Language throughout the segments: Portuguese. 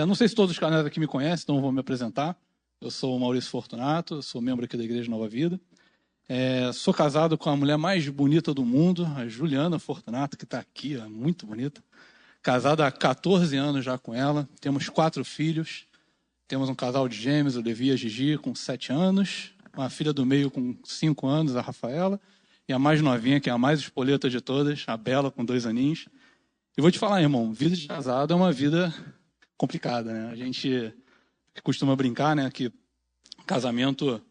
Não sei se todos os canais aqui me conhecem, então eu vou me apresentar. Eu sou o Maurício Fortunato, sou membro aqui da Igreja Nova Vida. Sou casado com a mulher mais bonita do mundo, a Juliana Fortunato, que está aqui, muito bonita. Casado há 14 anos já com ela. Temos 4 filhos. Temos um casal de gêmeos, o Levi e a Gigi, com 7 anos. Uma filha do meio com 5 anos, a Rafaela. E a mais novinha, que é a mais espoleta de todas, a Bela, com 2 aninhos. E vou te falar, irmão, vida de casado é uma vida complicada, né? A gente costuma brincar, né, que casamento,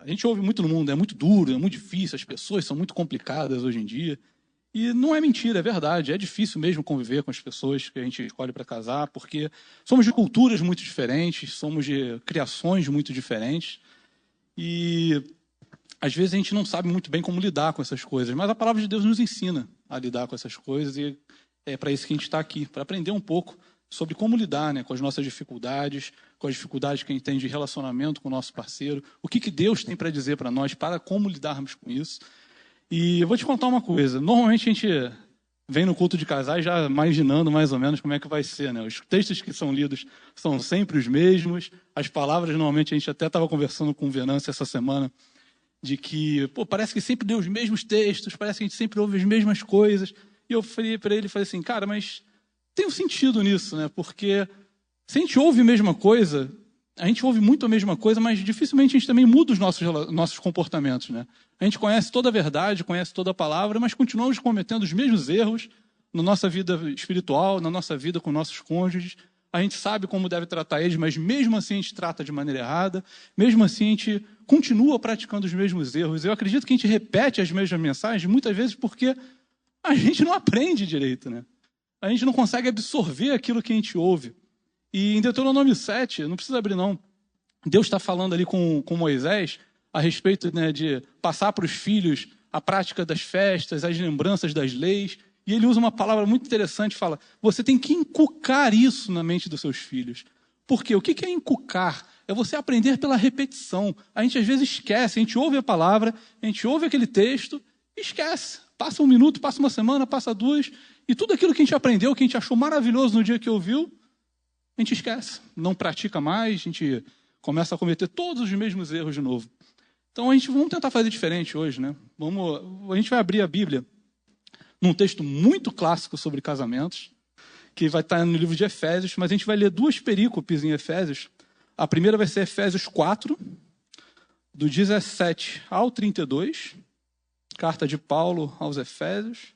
a gente ouve muito no mundo, é muito duro, é muito difícil, as pessoas são muito complicadas hoje em dia. E não é mentira, é verdade. É difícil mesmo conviver com as pessoas que a gente escolhe para casar, porque somos de culturas muito diferentes, somos de criações muito diferentes. E às vezes a gente não sabe muito bem como lidar com essas coisas, mas a palavra de Deus nos ensina a lidar com essas coisas e é para isso que a gente está aqui, para aprender um pouco sobre como lidar, né, com as nossas dificuldades, com as dificuldades que a gente tem de relacionamento com o nosso parceiro, o que Deus tem para dizer para nós, para como lidarmos com isso. E eu vou te contar uma coisa, normalmente a gente vem no culto de casais já imaginando mais ou menos como é que vai ser, né? Os textos que são lidos são sempre os mesmos, as palavras normalmente a gente até estava conversando com o Venâncio essa semana, de que, parece que sempre deu os mesmos textos, parece que a gente sempre ouve as mesmas coisas. E eu falei para ele, falei assim, cara, mas tem um sentido nisso, né? Porque se a gente ouve a mesma coisa, a gente ouve muito a mesma coisa, mas dificilmente a gente também muda os nossos comportamentos, né? A gente conhece toda a verdade, conhece toda a palavra, mas continuamos cometendo os mesmos erros na nossa vida espiritual, na nossa vida com nossos cônjuges. A gente sabe como deve tratar eles, mas mesmo assim a gente trata de maneira errada, mesmo assim a gente continua praticando os mesmos erros. Eu acredito que a gente repete as mesmas mensagens muitas vezes porque a gente não aprende direito, né? A gente não consegue absorver aquilo que a gente ouve. E em Deuteronômio 7, não precisa abrir não, Deus está falando ali com Moisés a respeito, né, de passar para os filhos a prática das festas, as lembranças das leis. E ele usa uma palavra muito interessante, fala, você tem que inculcar isso na mente dos seus filhos. Por quê? O que é inculcar? É você aprender pela repetição. A gente às vezes esquece, a gente ouve a palavra, a gente ouve aquele texto e esquece. Passa 1 minuto, passa 1 semana, passa 2, e tudo aquilo que a gente aprendeu, que a gente achou maravilhoso no dia que ouviu, a gente esquece. Não pratica mais, a gente começa a cometer todos os mesmos erros de novo. Então vamos tentar fazer diferente hoje, né? A gente vai abrir a Bíblia num texto muito clássico sobre casamentos, que vai estar no livro de Efésios, mas a gente vai ler 2 perícopes em Efésios. A primeira vai ser Efésios 4, do 17 ao 32, carta de Paulo aos Efésios,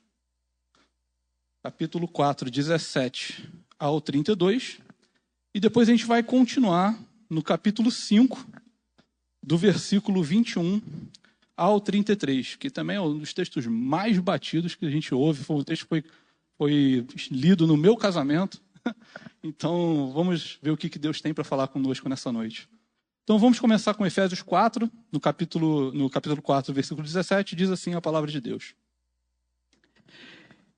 capítulo 4, 17 ao 32, e depois a gente vai continuar no capítulo 5, do versículo 21 ao 33, que também é um dos textos mais batidos que a gente ouve. Foi um texto que foi lido no meu casamento. Então, vamos ver o que Deus tem para falar conosco nessa noite. Então, vamos começar com Efésios 4, no capítulo 4, versículo 17, diz assim a palavra de Deus.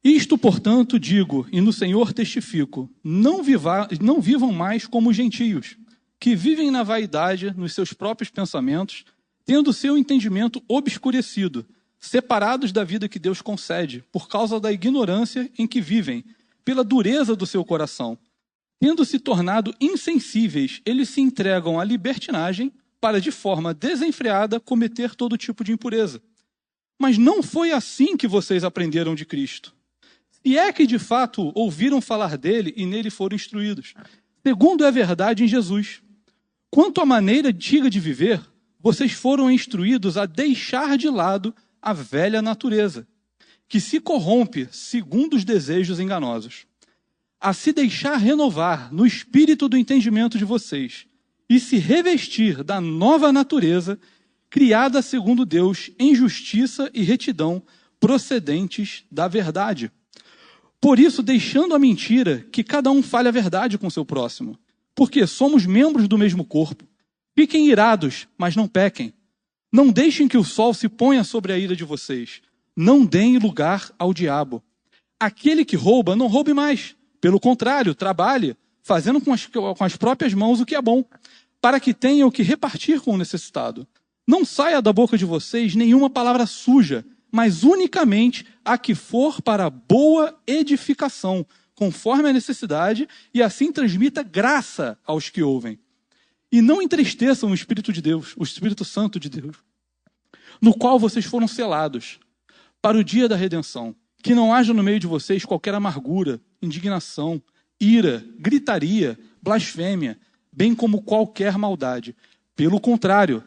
Isto, portanto, digo, e no Senhor testifico, não vivam mais como gentios, que vivem na vaidade, nos seus próprios pensamentos, tendo seu entendimento obscurecido, separados da vida que Deus concede, por causa da ignorância em que vivem, pela dureza do seu coração. Tendo se tornado insensíveis, eles se entregam à libertinagem para, de forma desenfreada, cometer todo tipo de impureza. Mas não foi assim que vocês aprenderam de Cristo. Se é que, de fato, ouviram falar dele e nele foram instruídos, segundo é verdade em Jesus. Quanto à maneira antiga de viver, vocês foram instruídos a deixar de lado a velha natureza, que se corrompe segundo os desejos enganosos, a se deixar renovar no espírito do entendimento de vocês e se revestir da nova natureza, criada segundo Deus em justiça e retidão, procedentes da verdade. Por isso, deixando a mentira, que cada um fale a verdade com seu próximo, porque somos membros do mesmo corpo. Fiquem irados, mas não pequem. Não deixem que o sol se ponha sobre a ira de vocês. Não deem lugar ao diabo. Aquele que rouba, não roube mais. Pelo contrário, trabalhe, fazendo com as próprias mãos o que é bom, para que tenha o que repartir com o necessitado. Não saia da boca de vocês nenhuma palavra suja, mas unicamente a que for para boa edificação, conforme a necessidade, e assim transmita graça aos que ouvem. E não entristeçam o Espírito de Deus, o Espírito Santo de Deus, no qual vocês foram selados, para o dia da redenção. Que não haja no meio de vocês qualquer amargura, indignação, ira, gritaria, blasfêmia, bem como qualquer maldade. Pelo contrário,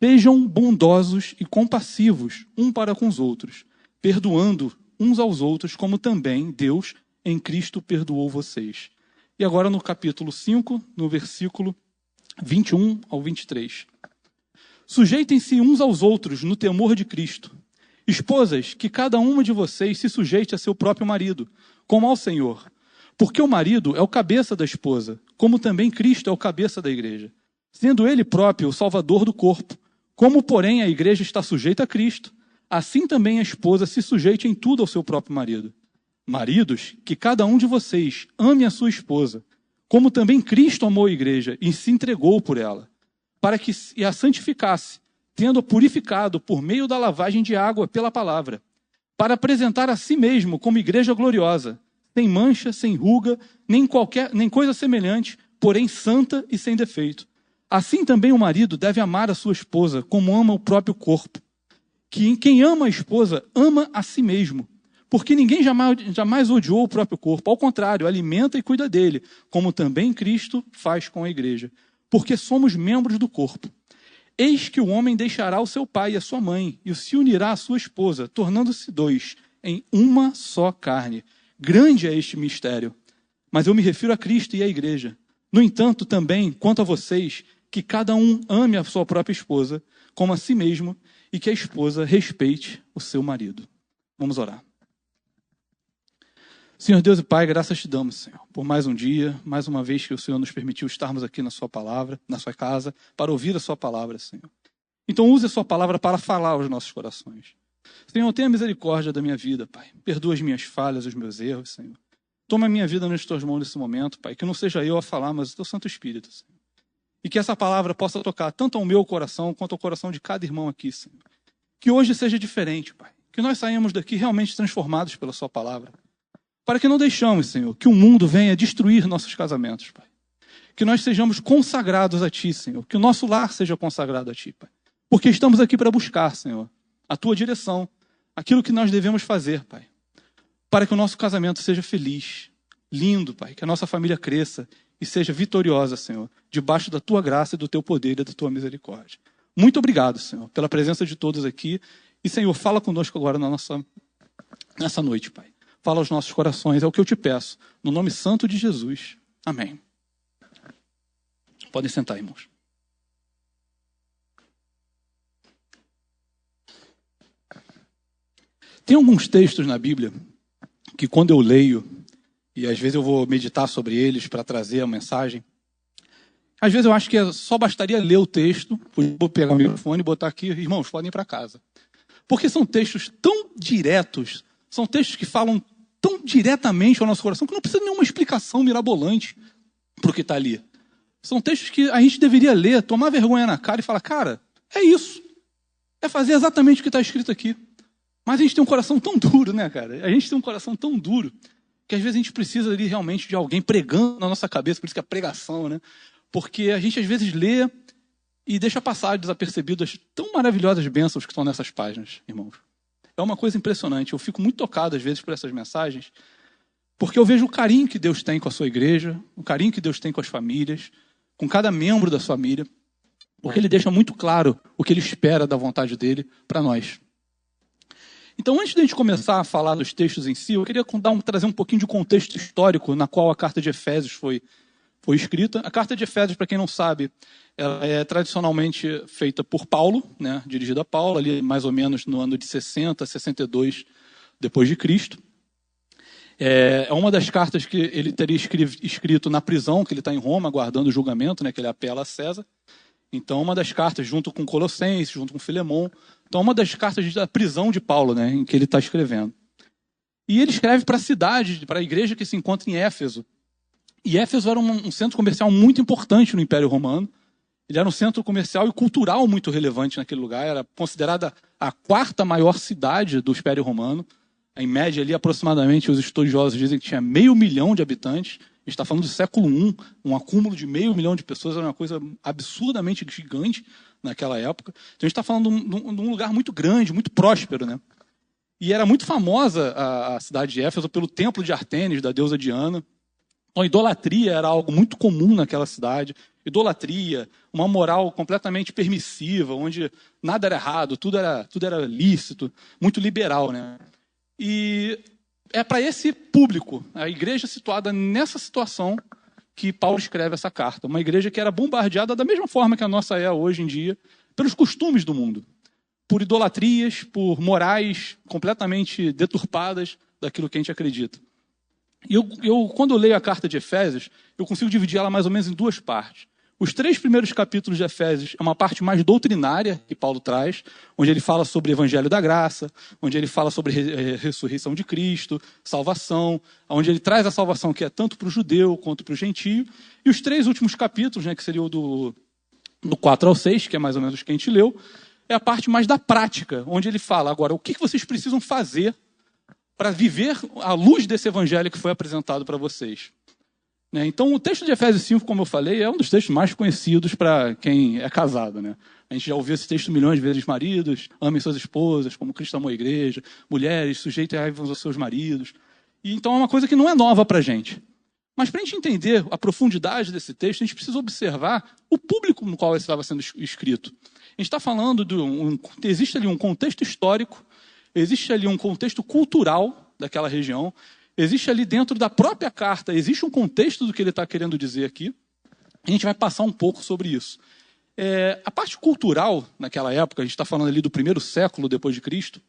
sejam bondosos e compassivos um para com os outros, perdoando uns aos outros, como também Deus em Cristo perdoou vocês. E agora no capítulo 5, no versículo 21 ao 23. Sujeitem-se uns aos outros no temor de Cristo. Esposas, que cada uma de vocês se sujeite a seu próprio marido, como ao Senhor. Porque o marido é o cabeça da esposa, como também Cristo é o cabeça da igreja, sendo ele próprio o salvador do corpo. Como, porém, a igreja está sujeita a Cristo, assim também a esposa se sujeite em tudo ao seu próprio marido. Maridos, que cada um de vocês ame a sua esposa, como também Cristo amou a igreja e se entregou por ela, para que a santificasse, tendo-a purificado por meio da lavagem de água pela palavra, para apresentar a si mesmo como igreja gloriosa, sem mancha, sem ruga, nem coisa semelhante, porém santa e sem defeito. Assim também o marido deve amar a sua esposa, como ama o próprio corpo. Quem ama a esposa, ama a si mesmo. Porque ninguém jamais odiou o próprio corpo. Ao contrário, alimenta e cuida dele, como também Cristo faz com a igreja. Porque somos membros do corpo. Eis que o homem deixará o seu pai e a sua mãe, e se unirá à sua esposa, tornando-se dois, em uma só carne. Grande é este mistério. Mas eu me refiro a Cristo e à igreja. No entanto, também, quanto a vocês, que cada um ame a sua própria esposa, como a si mesmo, e que a esposa respeite o seu marido. Vamos orar. Senhor Deus e Pai, graças te damos, Senhor, por mais um dia, mais uma vez que o Senhor nos permitiu estarmos aqui na sua palavra, na sua casa, para ouvir a sua palavra, Senhor. Então use a sua palavra para falar aos nossos corações. Senhor, tenha misericórdia da minha vida, Pai. Perdoa as minhas falhas, os meus erros, Senhor. Toma a minha vida nas tuas mãos nesse momento, Pai, que não seja eu a falar, mas o teu Santo Espírito, Senhor. E que essa palavra possa tocar tanto ao meu coração, quanto ao coração de cada irmão aqui, Senhor. Que hoje seja diferente, Pai. Que nós saímos daqui realmente transformados pela sua palavra. Para que não deixamos, Senhor, que o mundo venha destruir nossos casamentos, Pai. Que nós sejamos consagrados a Ti, Senhor. Que o nosso lar seja consagrado a Ti, Pai. Porque estamos aqui para buscar, Senhor, a Tua direção, aquilo que nós devemos fazer, Pai. Para que o nosso casamento seja feliz, lindo, Pai. Que a nossa família cresça e seja vitoriosa, Senhor, debaixo da Tua graça e do Teu poder e da Tua misericórdia. Muito obrigado, Senhor, pela presença de todos aqui. E, Senhor, fala conosco agora nessa noite, Pai. Fala aos nossos corações, é o que eu te peço. No nome santo de Jesus. Amém. Podem sentar, irmãos. Tem alguns textos na Bíblia que quando eu leio, e às vezes eu vou meditar sobre eles para trazer a mensagem, às vezes eu acho que só bastaria ler o texto, vou pegar o microfone e botar aqui, irmãos, podem ir para casa. Porque são textos tão diretos, são textos que falam tão diretamente ao nosso coração, que não precisa de nenhuma explicação mirabolante para o que está ali. São textos que a gente deveria ler, tomar vergonha na cara e falar, cara, é isso. É fazer exatamente o que está escrito aqui. Mas a gente tem um coração tão duro, né, cara? A gente tem um coração tão duro, que às vezes a gente precisa ali realmente de alguém pregando na nossa cabeça, por isso que é a pregação, né? Porque a gente às vezes lê e deixa passar desapercebido as tão maravilhosas bênçãos que estão nessas páginas, irmãos. É uma coisa impressionante. Eu fico muito tocado, às vezes, por essas mensagens, porque eu vejo o carinho que Deus tem com a sua igreja, o carinho que Deus tem com as famílias, com cada membro da família, porque Ele deixa muito claro o que Ele espera da vontade dEle para nós. Então, antes de a gente começar a falar dos textos em si, eu queria trazer um pouquinho de contexto histórico na qual a carta de Efésios foi escrita. A carta de Efésios, para quem não sabe, ela é tradicionalmente feita por Paulo, né, dirigida a Paulo, ali mais ou menos no ano de 60, 62 depois de Cristo. É uma das cartas que ele teria escrito na prisão, que ele está em Roma, aguardando o julgamento, né, que ele apela a César. Então, uma das cartas, junto com Colossenses, junto com Filemon. Então, uma das cartas da prisão de Paulo, né, em que ele está escrevendo. E ele escreve para a cidade, para a igreja que se encontra em Éfeso. E Éfeso era um centro comercial muito importante no Império Romano. Ele era um centro comercial e cultural muito relevante naquele lugar. Era considerada a quarta maior cidade do Império Romano. Em média, ali, aproximadamente, os estudiosos dizem que tinha 500 mil de habitantes. A gente está falando do século I, um acúmulo de 500 mil de pessoas era uma coisa absurdamente gigante naquela época. Então a gente está falando de um lugar muito grande, muito próspero, né? E era muito famosa a cidade de Éfeso pelo templo de Ártemis, da deusa Diana. Então a idolatria era algo muito comum naquela cidade. Idolatria, uma moral completamente permissiva, onde nada era errado, tudo era lícito, muito liberal, né? E é para esse público, a igreja situada nessa situação, que Paulo escreve essa carta. Uma igreja que era bombardeada da mesma forma que a nossa é hoje em dia, pelos costumes do mundo, por idolatrias, por morais completamente deturpadas daquilo que a gente acredita. E quando eu leio a carta de Efésios, eu consigo dividir ela mais ou menos em duas partes. Os 3 primeiros capítulos de Efésios é uma parte mais doutrinária que Paulo traz, onde ele fala sobre o Evangelho da Graça, onde ele fala sobre a ressurreição de Cristo, salvação, onde ele traz a salvação que é tanto para o judeu quanto para o gentio. E os 3 últimos capítulos, né, que seriam do 4 ao 6, que é mais ou menos o que a gente leu, é a parte mais da prática, onde ele fala agora o que vocês precisam fazer para viver à luz desse Evangelho que foi apresentado para vocês. Então, o texto de Efésios 5, como eu falei, é um dos textos mais conhecidos para quem é casado. Né? A gente já ouviu esse texto milhões de vezes. Maridos, amem suas esposas, como Cristo amou a igreja. Mulheres, sujeitem-vos aos seus maridos. E, então, é uma coisa que não é nova para a gente. Mas, para a gente entender a profundidade desse texto, a gente precisa observar o público no qual ele estava sendo escrito. A gente está falando existe ali um contexto histórico, existe ali um contexto cultural daquela região, existe ali dentro da própria carta, existe um contexto do que ele está querendo dizer aqui. A gente vai passar um pouco sobre isso. A parte cultural, naquela época, a gente está falando ali do 1º século depois de Cristo,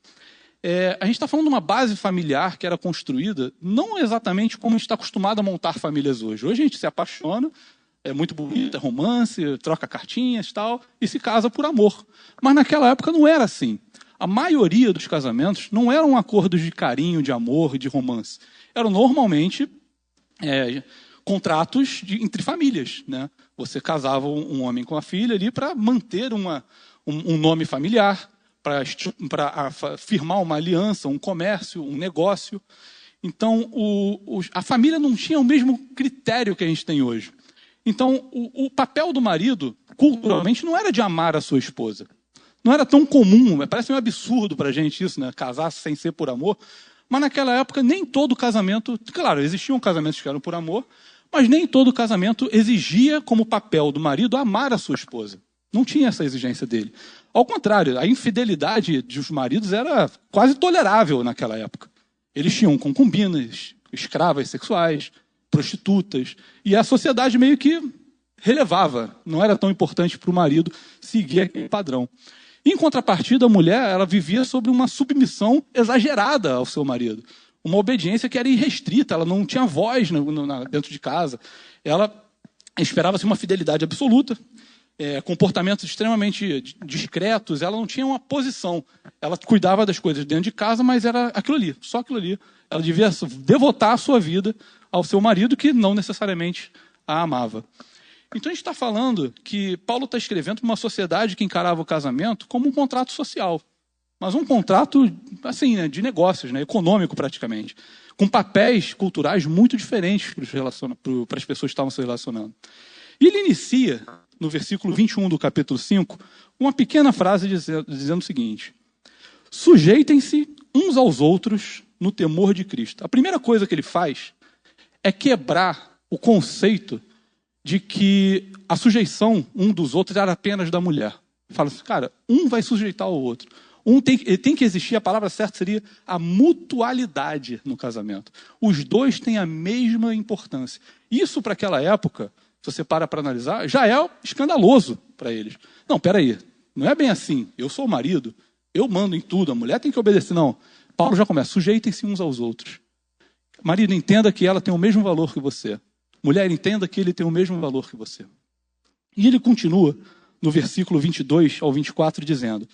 a gente está falando de uma base familiar que era construída não exatamente como a gente está acostumado a montar famílias hoje. Hoje a gente se apaixona, é muito bonito, é romance, troca cartinhas e tal, e se casa por amor. Mas naquela época não era assim. A maioria dos casamentos não eram acordos de carinho, de amor e de romance. Eram normalmente contratos entre famílias. Né? Você casava um homem com a filha ali para manter um nome familiar, para firmar uma aliança, um comércio, um negócio. Então, a família não tinha o mesmo critério que a gente tem hoje. Então, o papel do marido, culturalmente, não era de amar a sua esposa. Não era tão comum, parece um absurdo para a gente isso, né? Casar sem ser por amor. Mas naquela época, nem todo casamento... Claro, existiam casamentos que eram por amor, mas nem todo casamento exigia como papel do marido amar a sua esposa. Não tinha essa exigência dele. Ao contrário, a infidelidade dos maridos era quase tolerável naquela época. Eles tinham concubinas, escravas sexuais, prostitutas, e a sociedade meio que relevava. Não era tão importante para o marido seguir aquele padrão. Em contrapartida, a mulher ela vivia sob uma submissão exagerada ao seu marido. Uma obediência que era irrestrita, ela não tinha voz dentro de casa. Ela esperava-se uma fidelidade absoluta, comportamentos extremamente discretos, ela não tinha uma posição. Ela cuidava das coisas dentro de casa, mas era aquilo ali, só aquilo ali. Ela devia devotar a sua vida ao seu marido, que não necessariamente a amava. Então a gente está falando que Paulo está escrevendo para uma sociedade que encarava o casamento como um contrato social. Mas um contrato assim, né, de negócios, né, econômico praticamente. Com papéis culturais muito diferentes para as pessoas que estavam se relacionando. E ele inicia, no versículo 21 do capítulo 5, uma pequena frase dizendo o seguinte: sujeitem-se uns aos outros no temor de Cristo. A primeira coisa que ele faz é quebrar o conceito de que a sujeição um dos outros era apenas da mulher. Fala assim, cara, um vai sujeitar o outro. Tem que existir, a palavra certa seria a mutualidade no casamento. Os dois têm a mesma importância. Isso, para aquela época, se você para analisar, já é escandaloso para eles. Não, peraí, não é bem assim. Eu sou o marido, eu mando em tudo, a mulher tem que obedecer. Não, Paulo já começa, sujeitem-se uns aos outros. Marido, entenda que ela tem o mesmo valor que você. Mulher, entenda que ele tem o mesmo valor que você. E ele continua no versículo 22 ao 24, dizendo: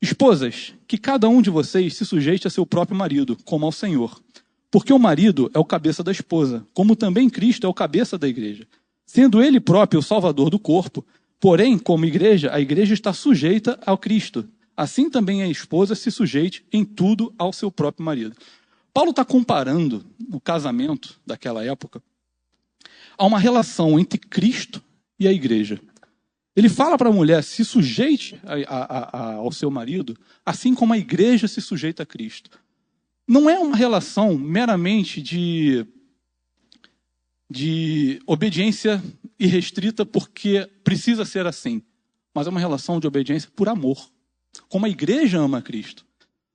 esposas, que cada um de vocês se sujeite a seu próprio marido, como ao Senhor. Porque o marido é o cabeça da esposa, como também Cristo é o cabeça da igreja, sendo ele próprio o salvador do corpo. Porém, como igreja, a igreja está sujeita ao Cristo. Assim também a esposa se sujeite em tudo ao seu próprio marido. Paulo está comparando o casamento daquela época a uma relação entre Cristo e a igreja. Ele fala para a mulher, se sujeite ao seu marido, assim como a igreja se sujeita a Cristo. Não é uma relação meramente de obediência irrestrita porque precisa ser assim, mas é uma relação de obediência por amor, como a igreja ama a Cristo.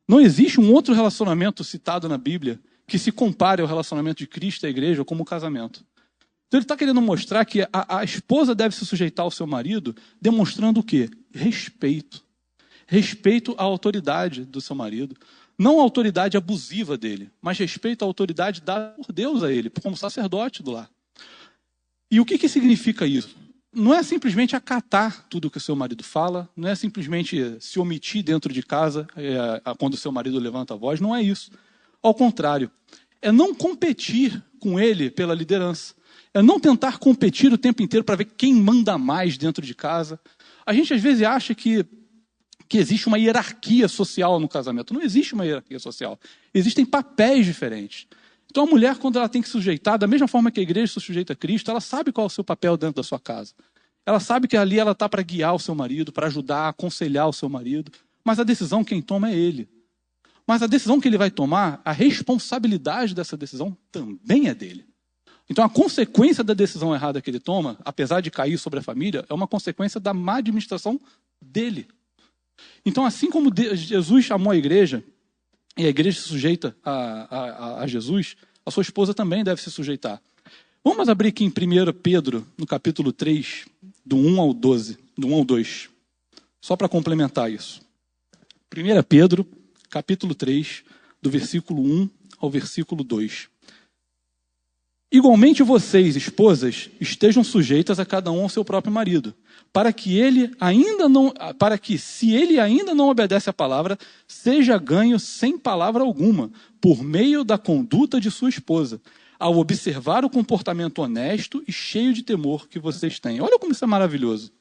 Não existe um outro relacionamento citado na Bíblia que se compare ao relacionamento de Cristo e a igreja como o casamento. Então ele está querendo mostrar que a esposa deve se sujeitar ao seu marido, demonstrando o quê? Respeito. Respeito à autoridade do seu marido. Não a autoridade abusiva dele, mas respeito à autoridade dada por Deus a ele, como sacerdote do lar. E o que significa isso? Não é simplesmente acatar tudo que o seu marido fala, não é simplesmente se omitir dentro de casa quando o seu marido levanta a voz, não é isso. Ao contrário, é não competir com ele pela liderança. É não tentar competir o tempo inteiro para ver quem manda mais dentro de casa. A gente às vezes acha que existe uma hierarquia social no casamento. Não existe uma hierarquia social. Existem papéis diferentes. Então a mulher, quando ela tem que se sujeitar, da mesma forma que a igreja se sujeita a Cristo, ela sabe qual é o seu papel dentro da sua casa. Ela sabe que ali ela está para guiar o seu marido, para ajudar, aconselhar o seu marido. Mas a decisão quem toma é ele. Mas a decisão que ele vai tomar, a responsabilidade dessa decisão também é dele. Então a consequência da decisão errada que ele toma, apesar de cair sobre a família, é uma consequência da má administração dele. Então assim como Jesus chamou a igreja, e a igreja se sujeita a Jesus, a sua esposa também deve se sujeitar. Vamos abrir aqui em 1 Pedro, no capítulo 3, do 1 ao 12, do 1 ao 2, só para complementar isso. 1 Pedro, capítulo 3, do versículo 1 ao versículo 2. Igualmente vocês, esposas, estejam sujeitas a cada um ao seu próprio marido, para que se ele ainda não obedece à palavra, seja ganho sem palavra alguma, por meio da conduta de sua esposa, ao observar o comportamento honesto e cheio de temor que vocês têm. Olha como isso é maravilhoso.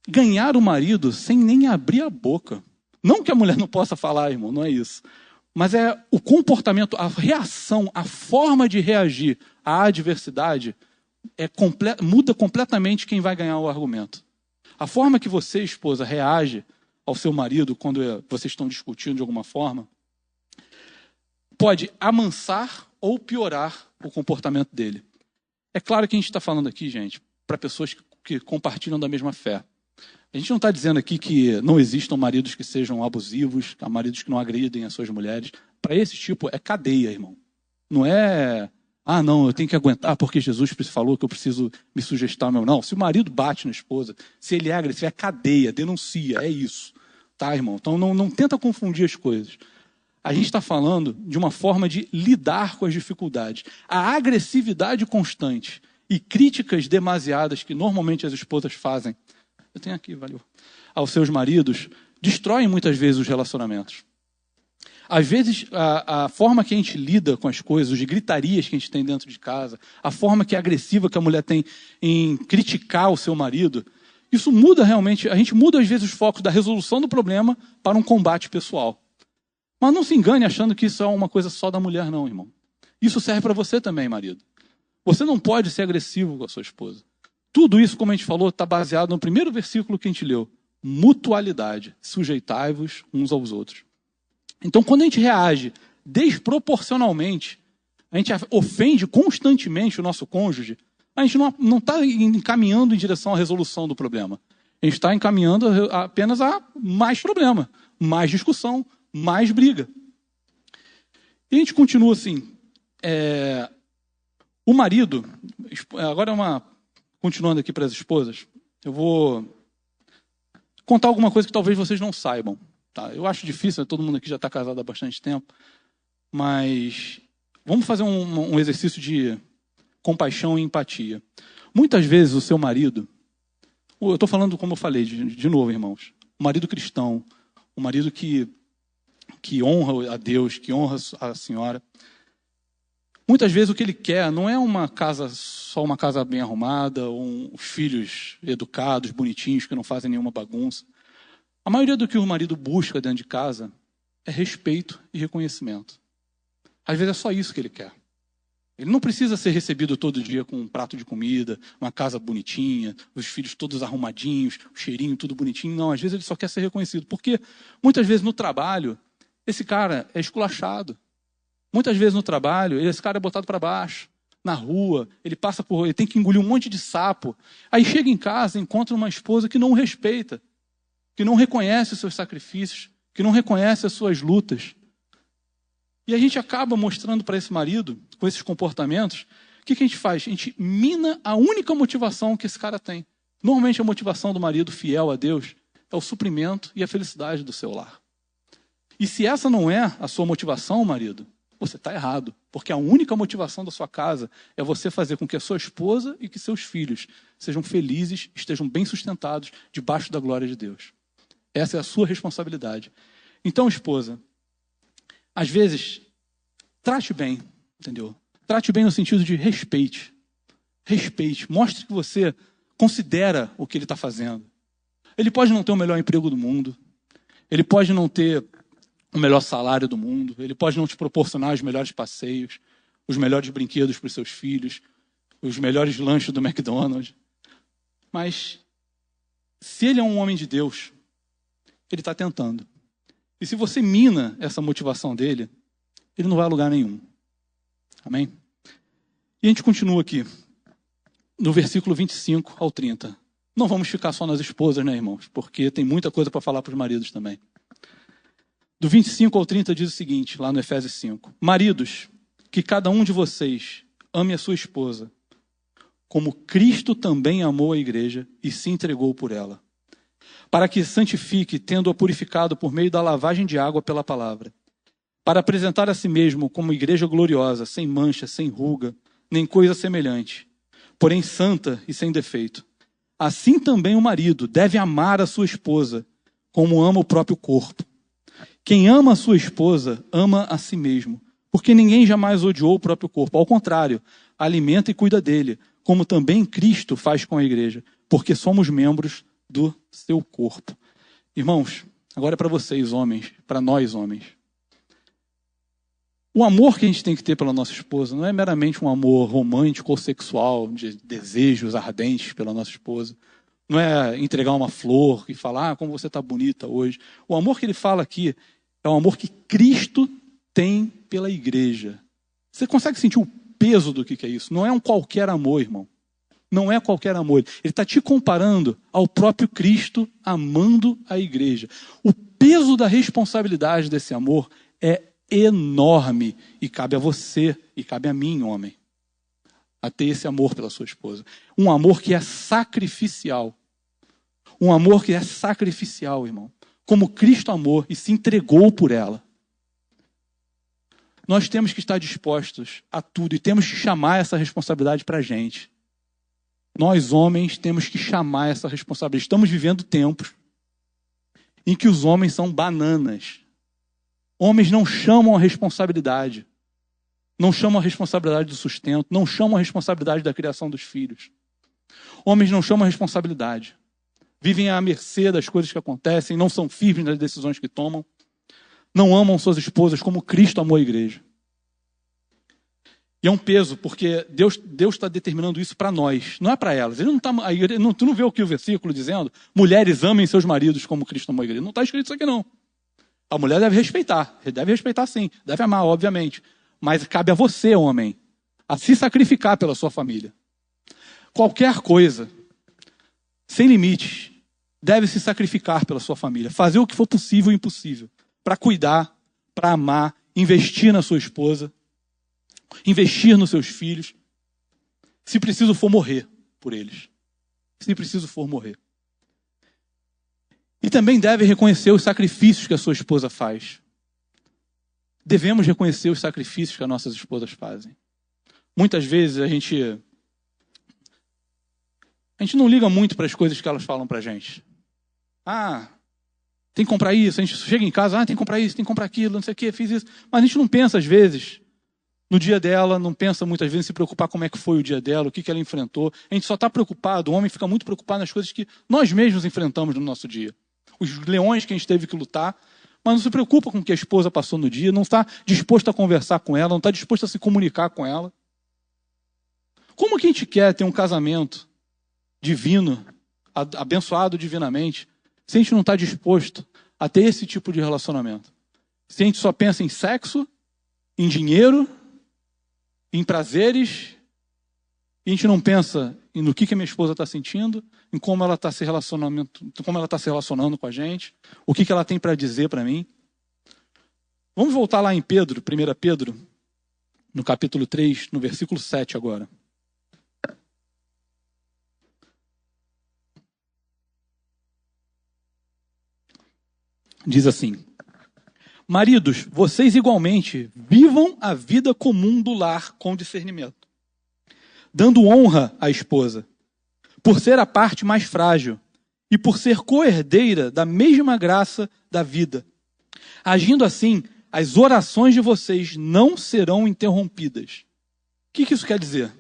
Ganhar o marido sem nem abrir a boca. Não que a mulher não possa falar, irmão, não é isso. Mas é o comportamento, a reação, a forma de reagir à adversidade muda completamente quem vai ganhar o argumento. A forma que você, esposa, reage ao seu marido quando vocês estão discutindo de alguma forma, pode amansar ou piorar o comportamento dele. É claro que a gente está falando aqui, gente, para pessoas que compartilham da mesma fé. A gente não está dizendo aqui que não existam maridos que sejam abusivos, maridos que não agridem as suas mulheres. Para esse tipo, é cadeia, irmão. Não é, não, eu tenho que aguentar porque Jesus falou que eu preciso me sujeitar ao meu. Não, se o marido bate na esposa, se ele é agressivo, é cadeia, denuncia, é isso. Tá, irmão? Então não tenta confundir as coisas. A gente está falando de uma forma de lidar com as dificuldades. A agressividade constante e críticas demasiadas que normalmente as esposas fazem, eu tenho aqui, valeu, aos seus maridos, destroem muitas vezes os relacionamentos. Às vezes, a forma que a gente lida com as coisas, os gritarias que a gente tem dentro de casa, a forma que é agressiva que a mulher tem em criticar o seu marido, isso muda realmente, a gente muda às vezes os focos da resolução do problema para um combate pessoal. Mas não se engane achando que isso é uma coisa só da mulher, não, irmão. Isso serve para você também, marido. Você não pode ser agressivo com a sua esposa. Tudo isso, como a gente falou, está baseado no primeiro versículo que a gente leu. Mutualidade. Sujeitai-vos uns aos outros. Então, quando a gente reage desproporcionalmente, a gente ofende constantemente o nosso cônjuge, a gente não está encaminhando em direção à resolução do problema. A gente está encaminhando apenas a mais problema, mais discussão, mais briga. E a gente continua assim. O marido, agora continuando aqui para as esposas, eu vou contar alguma coisa que talvez vocês não saibam. Tá? Eu acho difícil, todo mundo aqui já está casado há bastante tempo, mas vamos fazer um exercício de compaixão e empatia. Muitas vezes o seu marido, eu estou falando como eu falei, de novo, irmãos, o marido cristão, o marido que honra a Deus, que honra a senhora, muitas vezes o que ele quer não é só uma casa bem arrumada, ou filhos educados, bonitinhos, que não fazem nenhuma bagunça. A maioria do que o marido busca dentro de casa é respeito e reconhecimento. Às vezes é só isso que ele quer. Ele não precisa ser recebido todo dia com um prato de comida, uma casa bonitinha, os filhos todos arrumadinhos, o cheirinho tudo bonitinho. Não, às vezes ele só quer ser reconhecido. Porque muitas vezes no trabalho, esse cara é esculachado. Muitas vezes no trabalho, esse cara é botado para baixo. Na rua, ele tem que engolir um monte de sapo. Aí chega em casa e encontra uma esposa que não o respeita, que não reconhece os seus sacrifícios, que não reconhece as suas lutas. E a gente acaba mostrando para esse marido, com esses comportamentos, o que a gente faz? A gente mina a única motivação que esse cara tem. Normalmente a motivação do marido fiel a Deus é o suprimento e a felicidade do seu lar. E se essa não é a sua motivação, marido, você está errado. Porque a única motivação da sua casa é você fazer com que a sua esposa e que seus filhos sejam felizes, estejam bem sustentados debaixo da glória de Deus. Essa é a sua responsabilidade. Então, esposa, às vezes, trate bem, entendeu? Trate bem no sentido de respeite. Respeite. Mostre que você considera o que ele está fazendo. Ele pode não ter o melhor emprego do mundo. Ele pode não ter o melhor salário do mundo. Ele pode não te proporcionar os melhores passeios, os melhores brinquedos para os seus filhos, os melhores lanches do McDonald's. Mas, se ele é um homem de Deus, ele está tentando. E se você mina essa motivação dele, ele não vai a lugar nenhum. Amém? E a gente continua aqui, no versículo 25 ao 30. Não vamos ficar só nas esposas, né, irmãos? Porque tem muita coisa para falar para os maridos também. Do 25 ao 30 diz o seguinte, lá no Efésios 5. Maridos, que cada um de vocês ame a sua esposa, como Cristo também amou a igreja e se entregou por ela, para que santifique, tendo-a purificado por meio da lavagem de água pela palavra, para apresentar a si mesmo como igreja gloriosa, sem mancha, sem ruga, nem coisa semelhante, porém santa e sem defeito. Assim também o marido deve amar a sua esposa, como ama o próprio corpo. Quem ama a sua esposa, ama a si mesmo, porque ninguém jamais odiou o próprio corpo. Ao contrário, alimenta e cuida dele, como também Cristo faz com a igreja, porque somos membros do seu corpo. Irmãos, agora é para vocês, homens, para nós, homens. O amor que a gente tem que ter pela nossa esposa não é meramente um amor romântico ou sexual, de desejos ardentes pela nossa esposa. Não é entregar uma flor e falar, como você está bonita hoje. O amor que ele fala aqui é o amor que Cristo tem pela igreja. Você consegue sentir o peso do que é isso? Não é um qualquer amor, irmão. Não é qualquer amor. Ele está te comparando ao próprio Cristo amando a igreja. O peso da responsabilidade desse amor é enorme e cabe a você e cabe a mim, homem, a ter esse amor pela sua esposa. Um amor que é sacrificial. Um amor que é sacrificial, irmão. Como Cristo amou e se entregou por ela. Nós temos que estar dispostos a tudo e temos que chamar essa responsabilidade para a gente. Nós, homens, temos que chamar essa responsabilidade. Estamos vivendo tempos em que os homens são bananas. Homens não chamam a responsabilidade. Não chamam a responsabilidade do sustento. Não chamam a responsabilidade da criação dos filhos. Homens não chamam a responsabilidade. Vivem à mercê das coisas que acontecem. Não são firmes nas decisões que tomam. Não amam suas esposas como Cristo amou a igreja. E é um peso, porque Deus está determinando isso para nós, não é para elas. Ele não tá, tu não vê o que o versículo dizendo? Mulheres amem seus maridos como Cristo amou a igreja. Não está escrito isso aqui, não. A mulher deve respeitar sim, deve amar, obviamente. Mas cabe a você, homem, a se sacrificar pela sua família. Qualquer coisa, sem limites, deve se sacrificar pela sua família. Fazer o que for possível e impossível. Para cuidar, para amar, investir na sua esposa. Investir nos seus filhos, se preciso for morrer por eles. Se preciso for morrer. E também deve reconhecer os sacrifícios que a sua esposa faz. Devemos reconhecer os sacrifícios que as nossas esposas fazem. Muitas vezes a gente não liga muito para as coisas que elas falam para a gente. Tem que comprar isso. A gente chega em casa, tem que comprar isso, tem que comprar aquilo, não sei o que, fiz isso. Mas a gente não pensa às vezes no dia dela, não pensa muitas vezes em se preocupar como é que foi o dia dela, o que ela enfrentou. A gente só está preocupado, o homem fica muito preocupado nas coisas que nós mesmos enfrentamos no nosso dia. Os leões que a gente teve que lutar, mas não se preocupa com o que a esposa passou no dia, não está disposto a conversar com ela, não está disposto a se comunicar com ela. Como que a gente quer ter um casamento divino, abençoado divinamente, se a gente não está disposto a ter esse tipo de relacionamento? Se a gente só pensa em sexo, em dinheiro, em prazeres, e a gente não pensa no que a minha esposa está sentindo, em como ela está se relacionando com a gente, o que ela tem para dizer para mim. Vamos voltar lá em Pedro, 1 Pedro, no capítulo 3, no versículo 7 agora. Diz assim: maridos, vocês igualmente vivam a vida comum do lar com discernimento, dando honra à esposa, por ser a parte mais frágil e por ser coerdeira da mesma graça da vida. Agindo assim, as orações de vocês não serão interrompidas. O que isso quer dizer?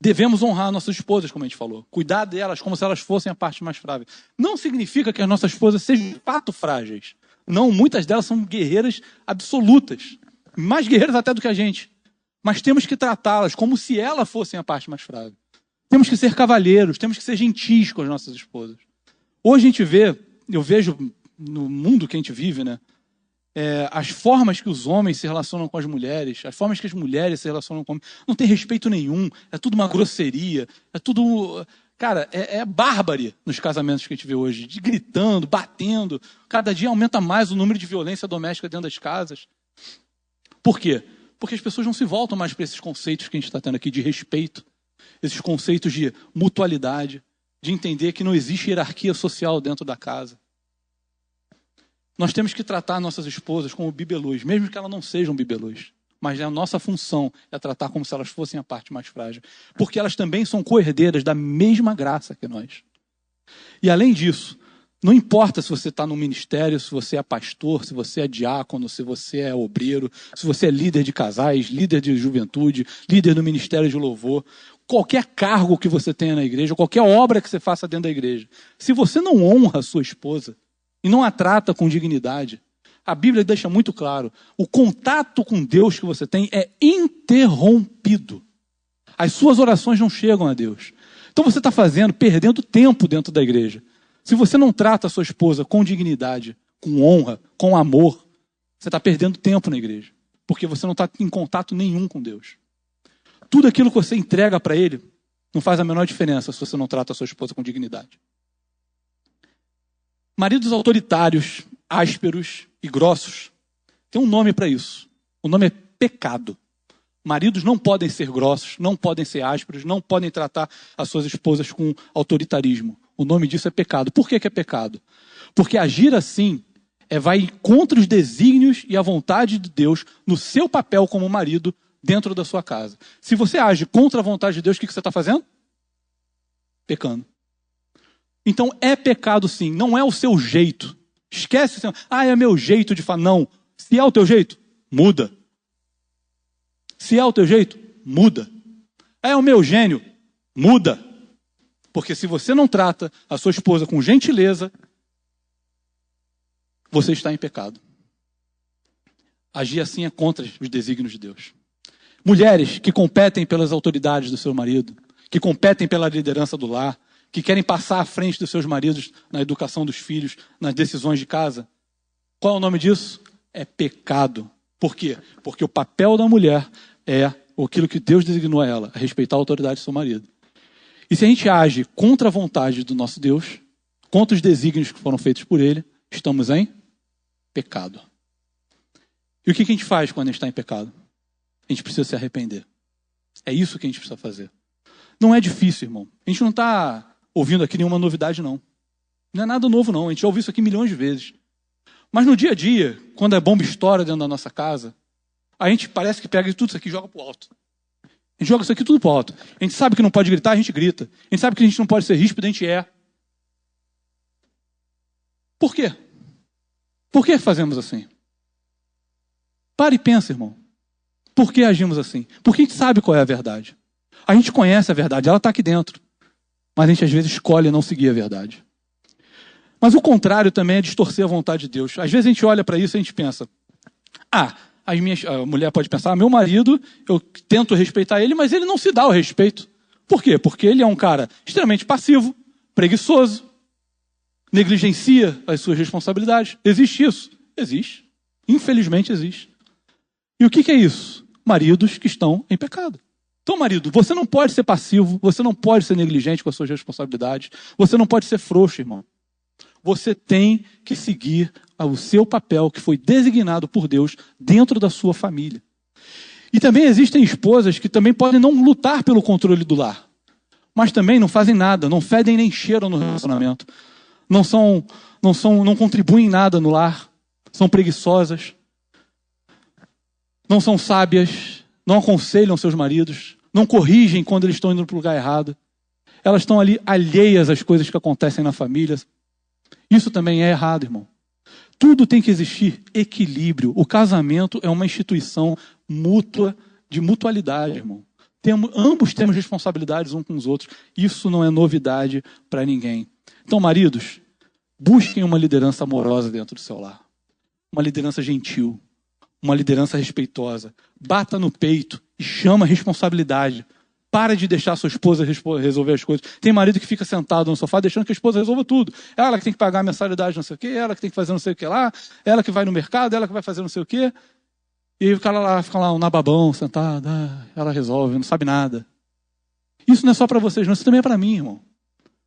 Devemos honrar nossas esposas, como a gente falou. Cuidar delas como se elas fossem a parte mais frágil. Não significa que as nossas esposas sejam de fato frágeis. Não, muitas delas são guerreiras absolutas. Mais guerreiras até do que a gente. Mas temos que tratá-las como se elas fossem a parte mais frágil. Temos que ser cavalheiros, temos que ser gentis com as nossas esposas. Hoje a gente vê, eu vejo no mundo que a gente vive, né? As formas que os homens se relacionam com as mulheres, as formas que as mulheres se relacionam com os homens, não tem respeito nenhum, é tudo uma grosseria, é tudo... Cara, é bárbaro nos casamentos que a gente vê hoje, de gritando, batendo, cada dia aumenta mais o número de violência doméstica dentro das casas. Por quê? Porque as pessoas não se voltam mais para esses conceitos que a gente está tendo aqui de respeito, esses conceitos de mutualidade, de entender que não existe hierarquia social dentro da casa. Nós temos que tratar nossas esposas como bibelôs, mesmo que elas não sejam bibelôs. Mas a nossa função é tratar como se elas fossem a parte mais frágil. Porque elas também são co-herdeiras da mesma graça que nós. E além disso, não importa se você está no ministério, se você é pastor, se você é diácono, se você é obreiro, se você é líder de casais, líder de juventude, líder no ministério de louvor, qualquer cargo que você tenha na igreja, qualquer obra que você faça dentro da igreja, se você não honra a sua esposa e não a trata com dignidade, a Bíblia deixa muito claro, o contato com Deus que você tem é interrompido. As suas orações não chegam a Deus. Então você está perdendo tempo dentro da igreja. Se você não trata a sua esposa com dignidade, com honra, com amor, você está perdendo tempo na igreja. Porque você não está em contato nenhum com Deus. Tudo aquilo que você entrega para Ele não faz a menor diferença se você não trata a sua esposa com dignidade. Maridos autoritários, ásperos e grossos, tem um nome para isso. O nome é pecado. Maridos não podem ser grossos, não podem ser ásperos, não podem tratar as suas esposas com autoritarismo. O nome disso é pecado. Por que é pecado? Porque agir assim vai contra os desígnios e a vontade de Deus no seu papel como marido dentro da sua casa. Se você age contra a vontade de Deus, o que você está fazendo? Pecando. Então é pecado sim, não é o seu jeito. Esquece, é meu jeito de falar. Não, se é o teu jeito, muda. Se é o teu jeito, muda. É o meu gênio, muda. Porque se você não trata a sua esposa com gentileza, você está em pecado. Agir assim é contra os desígnios de Deus. Mulheres que competem pelas autoridades do seu marido, que competem pela liderança do lar, que querem passar à frente dos seus maridos na educação dos filhos, nas decisões de casa. Qual é o nome disso? É pecado. Por quê? Porque o papel da mulher é aquilo que Deus designou a ela, a respeitar a autoridade do seu marido. E se a gente age contra a vontade do nosso Deus, contra os desígnios que foram feitos por Ele, estamos em pecado. E o que a gente faz quando a gente está em pecado? A gente precisa se arrepender. É isso que a gente precisa fazer. Não é difícil, irmão. A gente não está ouvindo aqui nenhuma novidade, não. Não é nada novo, não. A gente já ouviu isso aqui milhões de vezes. Mas no dia a dia, quando a bomba estoura dentro da nossa casa, a gente parece que pega tudo isso aqui e joga para o alto. A gente joga isso aqui tudo para o alto. A gente sabe que não pode gritar, a gente grita. A gente sabe que a gente não pode ser ríspido, a gente é. Por quê? Por que fazemos assim? Para e pensa, irmão. Por que agimos assim? Porque a gente sabe qual é a verdade. A gente conhece a verdade, ela está aqui dentro. Mas a gente às vezes escolhe não seguir a verdade. Mas o contrário também é distorcer a vontade de Deus. Às vezes a gente olha para isso e a gente pensa, a mulher pode pensar, meu marido, eu tento respeitar ele, mas ele não se dá o respeito. Por quê? Porque ele é um cara extremamente passivo, preguiçoso, negligencia as suas responsabilidades. Existe isso? Existe. Infelizmente existe. E o que é isso? Maridos que estão em pecado. Então, marido, você não pode ser passivo, você não pode ser negligente com as suas responsabilidades, você não pode ser frouxo, irmão. Você tem que seguir o seu papel que foi designado por Deus dentro da sua família. E também existem esposas que também podem não lutar pelo controle do lar, mas também não fazem nada, não fedem nem cheiram no relacionamento. Não contribuem em nada no lar, são preguiçosas, não são sábias, não aconselham seus maridos, não corrigem quando eles estão indo para o lugar errado. Elas estão ali alheias às coisas que acontecem na família. Isso também é errado, irmão. Tudo tem que existir equilíbrio. O casamento é uma instituição mútua, de mutualidade, irmão. Ambos temos responsabilidades uns com os outros. Isso não é novidade para ninguém. Então, maridos, busquem uma liderança amorosa dentro do seu lar. Uma liderança gentil. Uma liderança respeitosa. Bata no peito e chama a responsabilidade. Para de deixar a sua esposa resolver as coisas. Tem marido que fica sentado no sofá deixando que a esposa resolva tudo. Ela que tem que pagar a mensalidade, não sei o quê, ela que tem que fazer não sei o que lá, ela que vai no mercado, ela que vai fazer não sei o quê. E o cara lá fica lá, um nababão, sentado, ela resolve, não sabe nada. Isso não é só para vocês, não, isso também é para mim, irmão.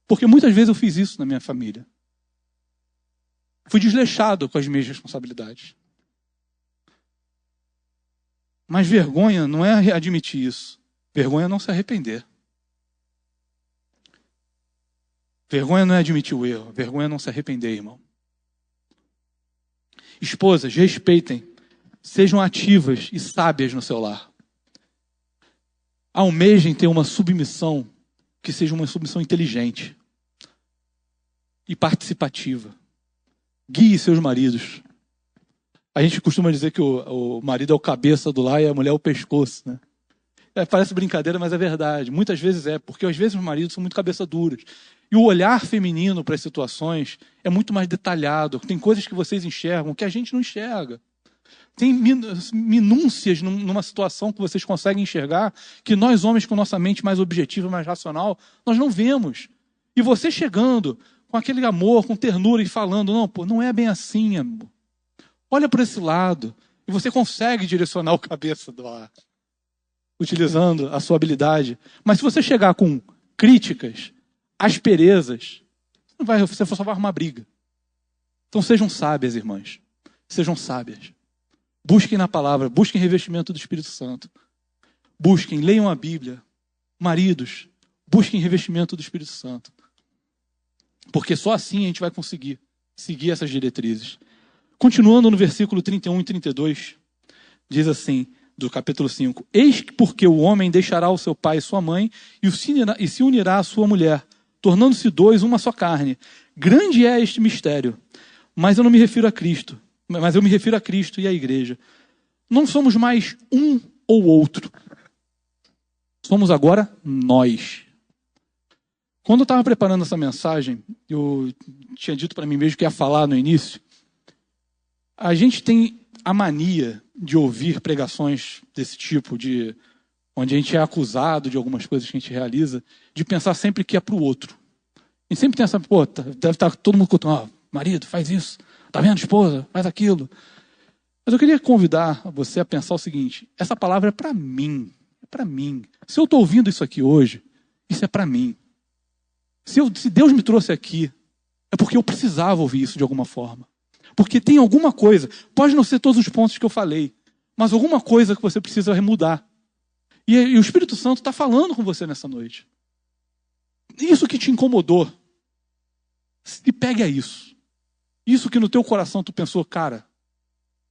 Porque muitas vezes eu fiz isso na minha família. Fui desleixado com as minhas responsabilidades. Mas vergonha não é admitir isso. Vergonha é não se arrepender. Vergonha não é admitir o erro. Vergonha é não se arrepender, irmão. Esposas, respeitem. Sejam ativas e sábias no seu lar. Almejem ter uma submissão que seja uma submissão inteligente e participativa. Guie seus maridos. A gente costuma dizer que o marido é o cabeça do lar e a mulher é o pescoço, né? Parece brincadeira, mas é verdade. Muitas vezes porque às vezes os maridos são muito cabeça duras. E o olhar feminino para as situações é muito mais detalhado. Tem coisas que vocês enxergam que a gente não enxerga. Tem minúcias numa situação que vocês conseguem enxergar que nós, homens, com nossa mente mais objetiva, mais racional, nós não vemos. E você chegando com aquele amor, com ternura e falando, não é bem assim, amor. Olha por esse lado. E você consegue direcionar o cabeça do lar, utilizando a sua habilidade. Mas se você chegar com críticas, asperezas, você só vai arrumar briga. Então sejam sábias, irmãs. Sejam sábias. Busquem na palavra, busquem revestimento do Espírito Santo. Busquem, leiam a Bíblia. Maridos, busquem revestimento do Espírito Santo. Porque só assim a gente vai conseguir seguir essas diretrizes. Continuando no versículo 31 e 32, diz assim, do capítulo 5. Eis porque o homem deixará o seu pai e sua mãe e se unirá à sua mulher, tornando-se dois uma só carne. Grande é este mistério, mas eu não me refiro a Cristo, mas eu me refiro a Cristo e à igreja. Não somos mais um ou outro. Somos agora nós. Quando eu estava preparando essa mensagem, eu tinha dito para mim mesmo que ia falar no início, a gente tem a mania de ouvir pregações desse tipo, onde a gente é acusado de algumas coisas que a gente realiza, de pensar sempre que é para o outro. A gente sempre tem essa, deve estar todo mundo contando, marido, faz isso, tá vendo, esposa, faz aquilo. Mas eu queria convidar você a pensar o seguinte, essa palavra é para mim, é para mim. Se eu estou ouvindo isso aqui hoje, isso é para mim. Se Deus me trouxe aqui, é porque eu precisava ouvir isso de alguma forma. Porque tem alguma coisa, pode não ser todos os pontos que eu falei, mas alguma coisa que você precisa mudar. E o Espírito Santo está falando com você nessa noite. Isso que te incomodou, se pegue a isso. Isso que no teu coração tu pensou, cara,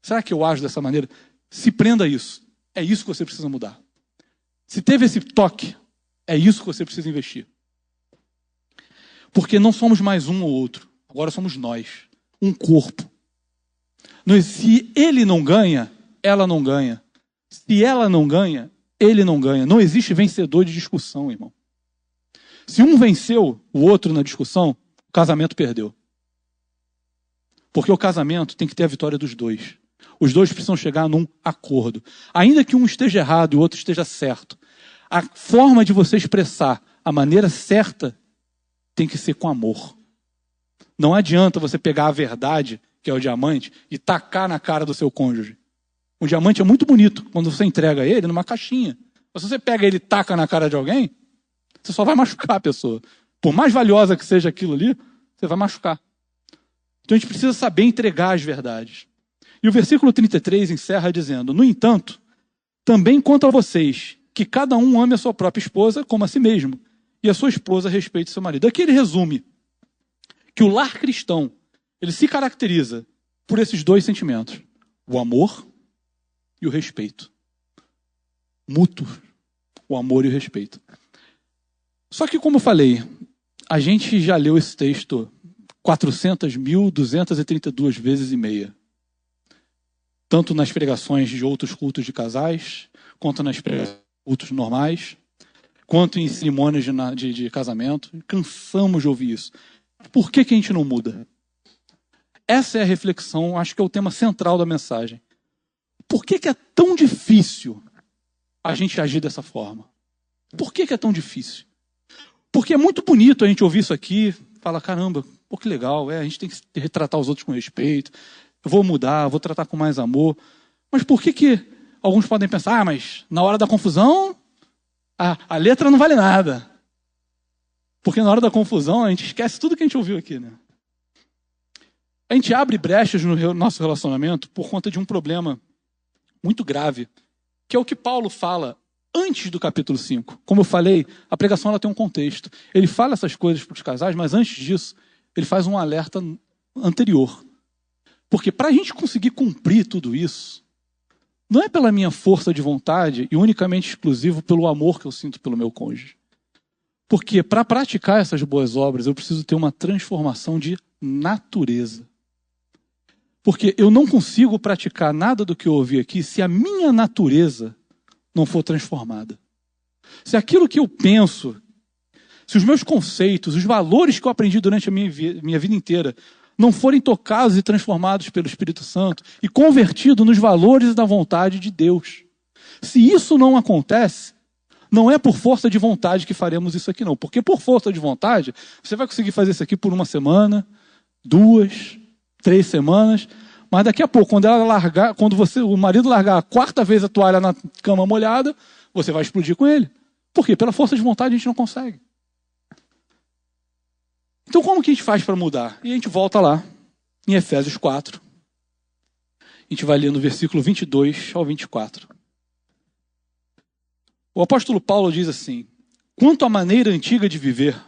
será que eu ajo dessa maneira? Se prenda a isso. É isso que você precisa mudar. Se teve esse toque, é isso que você precisa investir. Porque não somos mais um ou outro. Agora somos nós. Um corpo. Se ele não ganha, ela não ganha. Se ela não ganha, ele não ganha. Não existe vencedor de discussão, irmão. Se um venceu o outro na discussão, o casamento perdeu. Porque o casamento tem que ter a vitória dos dois. Os dois precisam chegar num acordo. Ainda que um esteja errado e o outro esteja certo, a forma de você expressar a maneira certa tem que ser com amor. Não adianta você pegar a verdade, que é o diamante, e tacar na cara do seu cônjuge. O diamante é muito bonito quando você entrega ele numa caixinha. Mas se você pega ele e taca na cara de alguém, você só vai machucar a pessoa. Por mais valiosa que seja aquilo ali, você vai machucar. Então a gente precisa saber entregar as verdades. E o versículo 33 encerra dizendo: no entanto, também quanto a vocês, que cada um ame a sua própria esposa como a si mesmo, e a sua esposa respeite seu marido. Aqui ele resume que o lar cristão, ele se caracteriza por esses dois sentimentos: o amor e o respeito. Mútuo, o amor e o respeito. Só que, como eu falei, a gente já leu esse texto 400.232 vezes e meia. Tanto nas pregações de outros cultos de casais, quanto nas pregações de cultos normais, quanto em cerimônias de casamento. Cansamos de ouvir isso. Por que a gente não muda? Essa é a reflexão, acho que é o tema central da mensagem. Por que é tão difícil a gente agir dessa forma? Por que é tão difícil? Porque é muito bonito a gente ouvir isso aqui, falar, caramba, pô, que legal, a gente tem que retratar os outros com respeito, eu vou mudar, vou tratar com mais amor. Mas por que alguns podem pensar, mas na hora da confusão, a letra não vale nada? Porque na hora da confusão a gente esquece tudo que a gente ouviu aqui, né? A gente abre brechas no nosso relacionamento por conta de um problema muito grave, que é o que Paulo fala antes do capítulo 5. Como eu falei, a pregação ela tem um contexto. Ele fala essas coisas para os casais, mas antes disso, ele faz um alerta anterior. Porque para a gente conseguir cumprir tudo isso, não é pela minha força de vontade e unicamente exclusivo pelo amor que eu sinto pelo meu cônjuge. Porque para praticar essas boas obras, eu preciso ter uma transformação de natureza. Porque eu não consigo praticar nada do que eu ouvi aqui se a minha natureza não for transformada. Se aquilo que eu penso, se os meus conceitos, os valores que eu aprendi durante a minha vida inteira não forem tocados e transformados pelo Espírito Santo e convertidos nos valores da vontade de Deus. Se isso não acontece, não é por força de vontade que faremos isso aqui não. Porque por força de vontade, você vai conseguir fazer isso aqui por 1 semana, 2, 3 semanas, mas daqui a pouco, quando o marido largar a 4ª vez a toalha na cama molhada, você vai explodir com ele. Por quê? Pela força de vontade a gente não consegue. Então como que a gente faz para mudar? E a gente volta lá, em Efésios 4. A gente vai ler no versículo 22 ao 24. O apóstolo Paulo diz assim: quanto à maneira antiga de viver,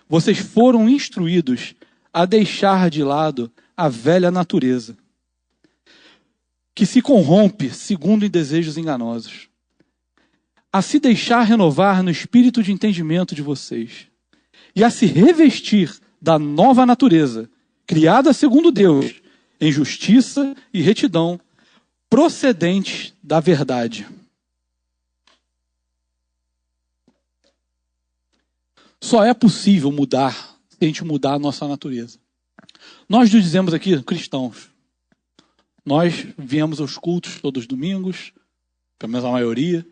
vocês foram instruídos a deixar de lado a velha natureza, que se corrompe segundo desejos enganosos, a se deixar renovar no espírito de entendimento de vocês, e a se revestir da nova natureza, criada segundo Deus, em justiça e retidão, procedente da verdade. Só é possível mudar se a gente mudar a nossa natureza. Nós nos dizemos aqui cristãos. Nós viemos aos cultos todos os domingos, pelo menos a maioria.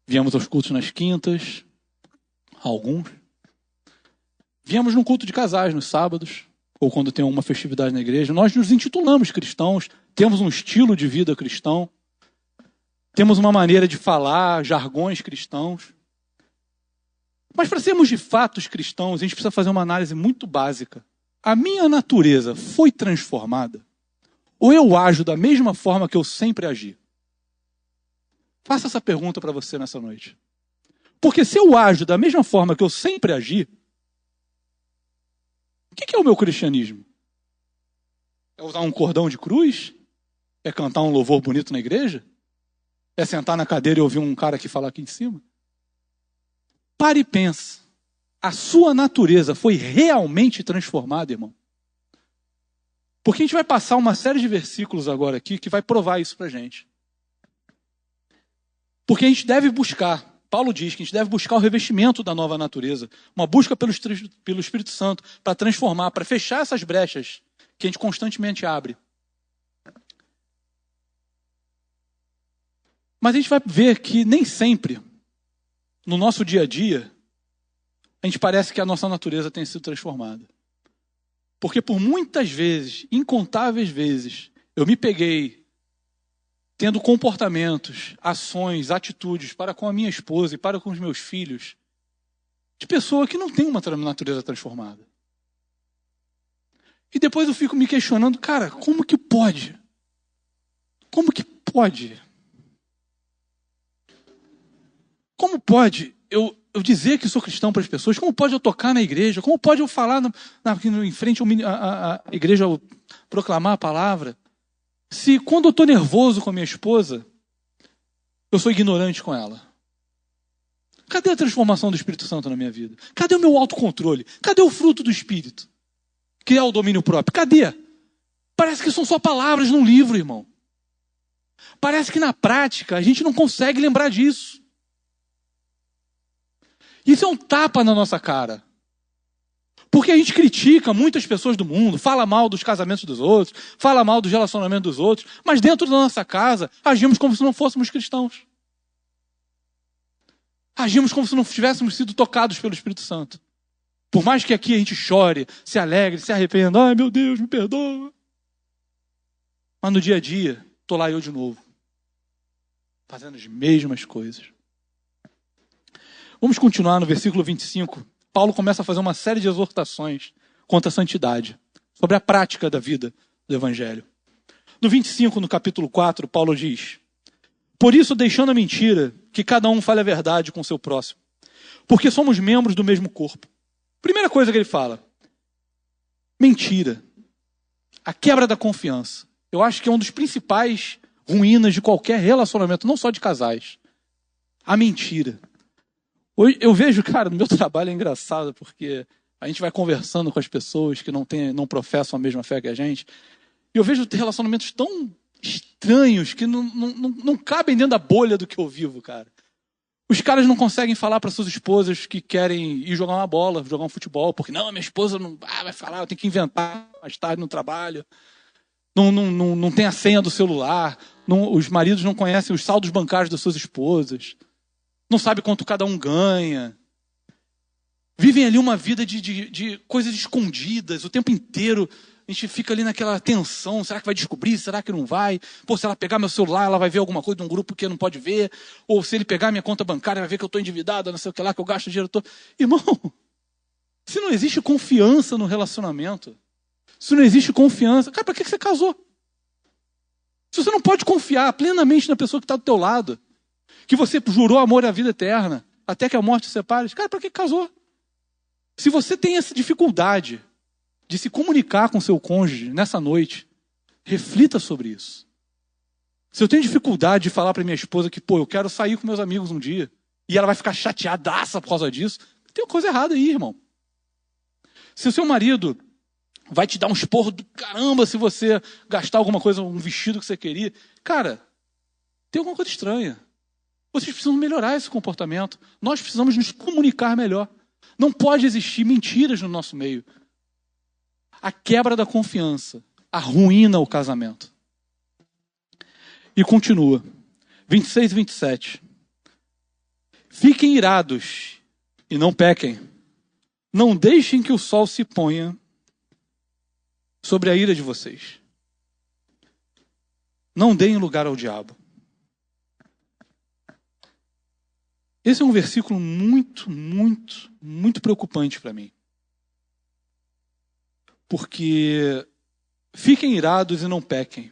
Viemos aos cultos nas quintas, alguns. Viemos num culto de casais nos sábados, ou quando tem uma festividade na igreja. Nós nos intitulamos cristãos, temos um estilo de vida cristão, temos uma maneira de falar, jargões cristãos. Mas para sermos de fato cristãos, a gente precisa fazer uma análise muito básica. A minha natureza foi transformada? Ou eu ajo da mesma forma que eu sempre agi? Faça essa pergunta para você nessa noite. Porque se eu ajo da mesma forma que eu sempre agi, o que é o meu cristianismo? É usar um cordão de cruz? É cantar um louvor bonito na igreja? É sentar na cadeira e ouvir um cara aqui falar aqui em cima? Pare e pense. A sua natureza foi realmente transformada, irmão? Porque a gente vai passar uma série de versículos agora aqui que vai provar isso pra gente. Porque a gente deve buscar, Paulo diz que a gente deve buscar o revestimento da nova natureza, uma busca pelo Espírito Santo para transformar, para fechar essas brechas que a gente constantemente abre. Mas a gente vai ver que nem sempre, no nosso dia a dia, a gente parece que a nossa natureza tem sido transformada. Porque por muitas vezes, incontáveis vezes, eu me peguei tendo comportamentos, ações, atitudes para com a minha esposa e para com os meus filhos, de pessoa que não tem uma natureza transformada. E depois eu fico me questionando, cara, como que pode? Como que pode? Como pode eu dizer que sou cristão para as pessoas? Como pode eu tocar na igreja? Como pode eu falar em frente à igreja, ao proclamar a palavra? Se quando eu estou nervoso com a minha esposa, eu sou ignorante com ela. Cadê a transformação do Espírito Santo na minha vida? Cadê o meu autocontrole? Cadê o fruto do Espírito? Que é o domínio próprio. Cadê? Parece que são só palavras num livro, irmão. Parece que na prática a gente não consegue lembrar disso. Isso é um tapa na nossa cara. Porque a gente critica muitas pessoas do mundo, fala mal dos casamentos dos outros, fala mal dos relacionamentos dos outros, mas dentro da nossa casa agimos como se não fôssemos cristãos. Agimos como se não tivéssemos sido tocados pelo Espírito Santo. Por mais que aqui a gente chore, se alegre, se arrependa, ai meu Deus, me perdoa. Mas no dia a dia, estou lá eu de novo, fazendo as mesmas coisas. Vamos continuar no versículo 25. Paulo começa a fazer uma série de exortações contra a santidade, sobre a prática da vida do Evangelho. No 25, no capítulo 4, Paulo diz: por isso, deixando a mentira, que cada um fale a verdade com o seu próximo, porque somos membros do mesmo corpo. Primeira coisa que ele fala: mentira. A quebra da confiança. Eu acho que é um dos principais ruínas de qualquer relacionamento, não só de casais. A mentira. Hoje, eu vejo, cara, no meu trabalho é engraçado, porque a gente vai conversando com as pessoas que não professam a mesma fé que a gente, e eu vejo relacionamentos tão estranhos que não cabem dentro da bolha do que eu vivo, cara. Os caras não conseguem falar para suas esposas que querem ir jogar uma bola, jogar um futebol, porque não, minha esposa não vai falar, eu tenho que inventar mais tarde no trabalho. Não tem a senha do celular, os maridos não conhecem os saldos bancários das suas esposas. Não sabe quanto cada um ganha. Vivem ali uma vida de coisas escondidas o tempo inteiro. A gente fica ali naquela tensão. Será que vai descobrir? Será que não vai? Pô, se ela pegar meu celular, ela vai ver alguma coisa de um grupo que não pode ver. Ou se ele pegar minha conta bancária, vai ver que eu estou endividado, não sei o que lá, que eu gasto dinheiro todo. Irmão, se não existe confiança no relacionamento, se não existe confiança, cara, para que você casou? Se você não pode confiar plenamente na pessoa que está do teu lado, que você jurou amor à vida eterna, até que a morte se separe, cara, para que casou? Se você tem essa dificuldade de se comunicar com seu cônjuge nessa noite, reflita sobre isso. Se eu tenho dificuldade de falar para minha esposa que, eu quero sair com meus amigos um dia, e ela vai ficar chateadaça por causa disso, tem uma coisa errada aí, irmão. Se o seu marido vai te dar um esporro do caramba se você gastar alguma coisa, um vestido que você queria, cara, tem alguma coisa estranha. Vocês precisam melhorar esse comportamento. Nós precisamos nos comunicar melhor. Não pode existir mentiras no nosso meio. A quebra da confiança arruína o casamento. E continua. 26 e 27. Fiquem irados e não pequem. Não deixem que o sol se ponha sobre a ira de vocês. Não deem lugar ao diabo. Esse é um versículo muito, muito, muito preocupante para mim. Porque fiquem irados e não pequem.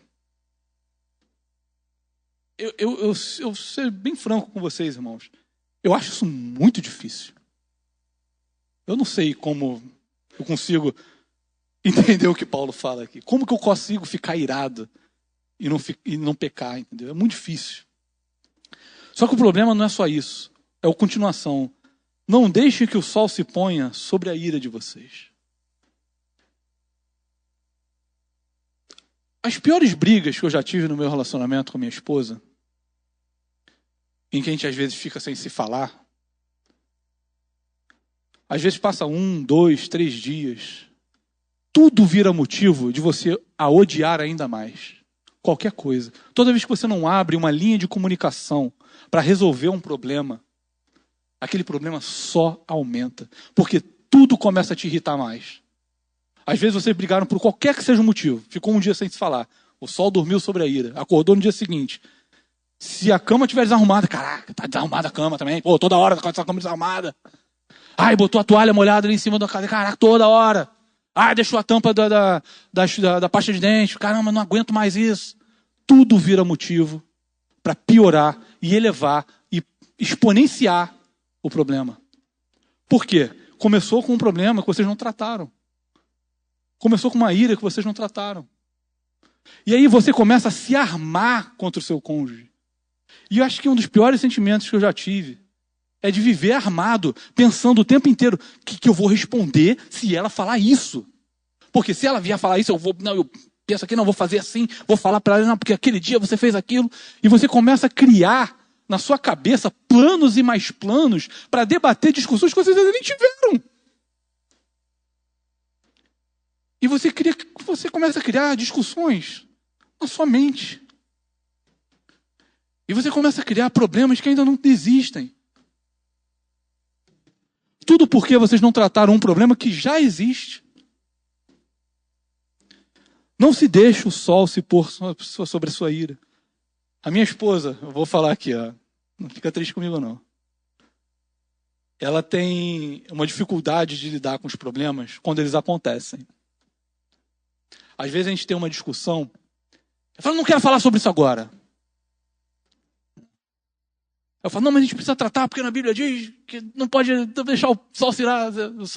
Eu ser bem franco com vocês, irmãos. Eu acho isso muito difícil. Eu não sei como eu consigo entender o que Paulo fala aqui. Como que eu consigo ficar irado e não pecar, entendeu? É muito difícil. Só que o problema não é só isso. É a continuação. Não deixem que o sol se ponha sobre a ira de vocês. As piores brigas que eu já tive no meu relacionamento com a minha esposa, em que a gente às vezes fica sem se falar, às vezes passa 1, 2, 3 dias, tudo vira motivo de você a odiar ainda mais. Qualquer coisa. Toda vez que você não abre uma linha de comunicação para resolver um problema, aquele problema só aumenta. Porque tudo começa a te irritar mais. Às vezes vocês brigaram por qualquer que seja o motivo. Ficou um dia sem se falar. O sol dormiu sobre a ira. Acordou no dia seguinte. Se a cama estiver desarrumada, caraca, tá desarrumada a cama também. Pô, toda hora tá com a cama desarrumada. Ai, botou a toalha molhada ali em cima da casa. Caraca, toda hora. Ai, deixou a tampa da pasta de dente. Caramba, não aguento mais isso. Tudo vira motivo para piorar e elevar e exponenciar o problema. Por quê? Começou com um problema que vocês não trataram. Começou com uma ira que vocês não trataram. E aí você começa a se armar contra o seu cônjuge. E eu acho que um dos piores sentimentos que eu já tive é de viver armado, pensando o tempo inteiro o que eu vou responder se ela falar isso. Porque se ela vier falar isso, eu penso aqui, não, vou fazer assim, vou falar para ela, não, porque aquele dia você fez aquilo. E você começa a criar na sua cabeça planos e mais planos para debater discussões que vocês ainda nem tiveram. E você começa a criar discussões na sua mente. E você começa a criar problemas que ainda não existem. Tudo porque vocês não trataram um problema que já existe. Não se deixe o sol se pôr sobre a sua ira. A minha esposa, eu vou falar aqui, ó, não fica triste comigo não. Ela tem uma dificuldade de lidar com os problemas quando eles acontecem. Às vezes a gente tem uma discussão, eu falo, não quero falar sobre isso agora. Eu falo, não, mas a gente precisa tratar, porque na Bíblia diz que não pode deixar o sol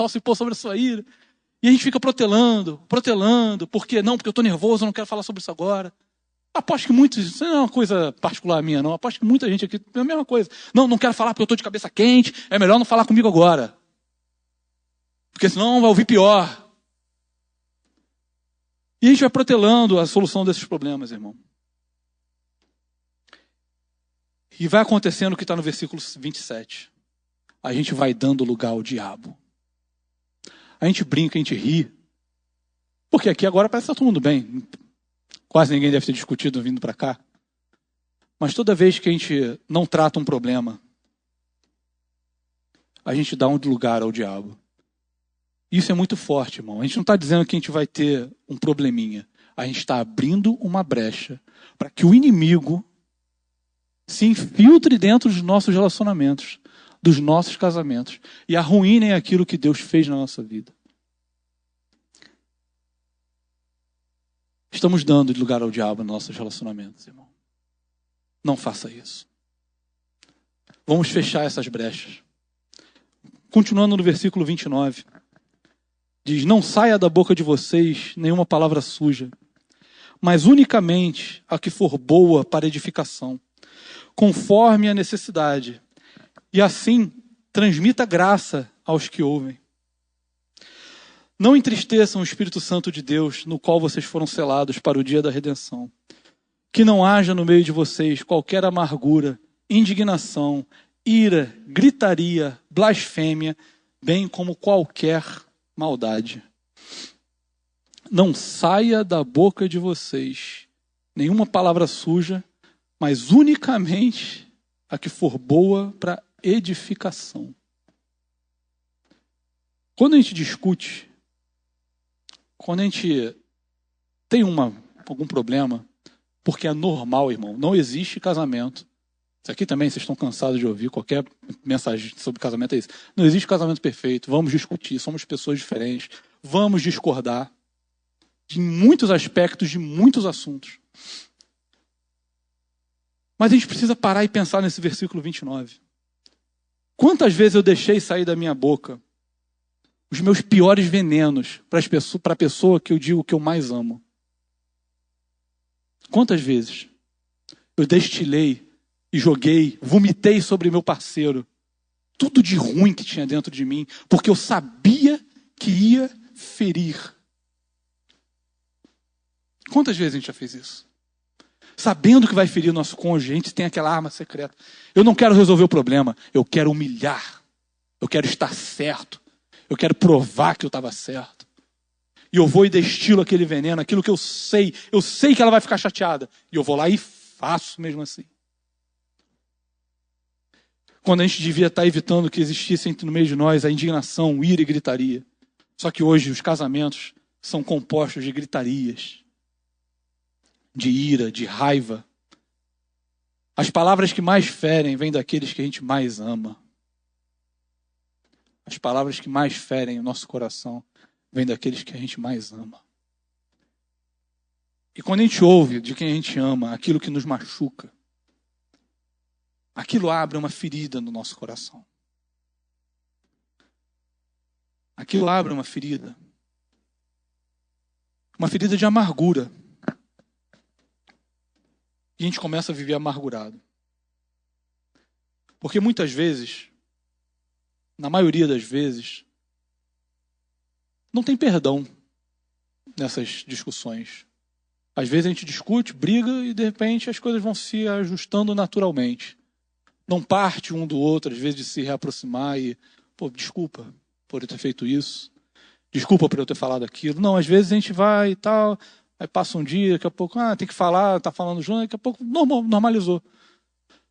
se pôr sobre a sua ira. E a gente fica protelando, por quê? Não, porque eu estou nervoso, eu não quero falar sobre isso agora. Aposto que muitos, isso não é uma coisa particular minha, não. Aposto que muita gente aqui é a mesma coisa. Não quero falar porque eu estou de cabeça quente, é melhor não falar comigo agora. Porque senão vai ouvir pior. E a gente vai protelando a solução desses problemas, irmão. E vai acontecendo o que está no versículo 27. A gente vai dando lugar ao diabo. A gente brinca, a gente ri. Porque aqui agora parece que está todo mundo bem. Quase ninguém deve ter discutido vindo para cá. Mas toda vez que a gente não trata um problema, a gente dá um lugar ao diabo. Isso é muito forte, irmão. A gente não está dizendo que a gente vai ter um probleminha. A gente está abrindo uma brecha para que o inimigo se infiltre dentro dos nossos relacionamentos, dos nossos casamentos, e arruinem aquilo que Deus fez na nossa vida. Estamos dando lugar ao diabo nos nossos relacionamentos, irmão. Não faça isso. Vamos fechar essas brechas. Continuando no versículo 29. Diz, não saia da boca de vocês nenhuma palavra suja, mas unicamente a que for boa para edificação, conforme a necessidade, e assim transmita graça aos que ouvem. Não entristeçam o Espírito Santo de Deus, no qual vocês foram selados para o dia da redenção. Que não haja no meio de vocês qualquer amargura, indignação, ira, gritaria, blasfêmia, bem como qualquer maldade. Não saia da boca de vocês nenhuma palavra suja, mas unicamente a que for boa para edificação. Quando a gente discute, quando a gente tem algum problema, porque é normal, irmão, não existe casamento. Isso aqui também vocês estão cansados de ouvir, qualquer mensagem sobre casamento é isso. Não existe casamento perfeito, vamos discutir, somos pessoas diferentes, vamos discordar de muitos aspectos, de muitos assuntos. Mas a gente precisa parar e pensar nesse versículo 29. Quantas vezes eu deixei sair da minha boca os meus piores venenos para a pessoa que eu digo que eu mais amo? Quantas vezes eu destilei e joguei, vomitei sobre meu parceiro tudo de ruim que tinha dentro de mim, porque eu sabia que ia ferir. Quantas vezes a gente já fez isso? Sabendo que vai ferir o nosso cônjuge, a gente tem aquela arma secreta. Eu não quero resolver o problema, eu quero humilhar. Eu quero estar certo. Eu quero provar que eu estava certo. E eu vou e destilo aquele veneno, aquilo que eu sei que ela vai ficar chateada. E eu vou lá e faço mesmo assim. Quando a gente devia estar evitando que existisse no meio de nós a indignação, ira e gritaria. Só que hoje os casamentos são compostos de gritarias, de ira, de raiva. As palavras que mais ferem vêm daqueles que a gente mais ama. As palavras que mais ferem o nosso coração vêm daqueles que a gente mais ama. E quando a gente ouve de quem a gente ama aquilo que nos machuca, aquilo abre uma ferida no nosso coração. Aquilo abre uma ferida. Uma ferida de amargura. E a gente começa a viver amargurado. Porque muitas vezes, na maioria das vezes, não tem perdão nessas discussões. Às vezes a gente discute, briga e de repente as coisas vão se ajustando naturalmente. Não parte um do outro, às vezes, de se reaproximar e, desculpa por eu ter feito isso, desculpa por eu ter falado aquilo. Não, às vezes a gente vai e tal, aí passa um dia, daqui a pouco, tem que falar, tá falando junto, daqui a pouco normalizou.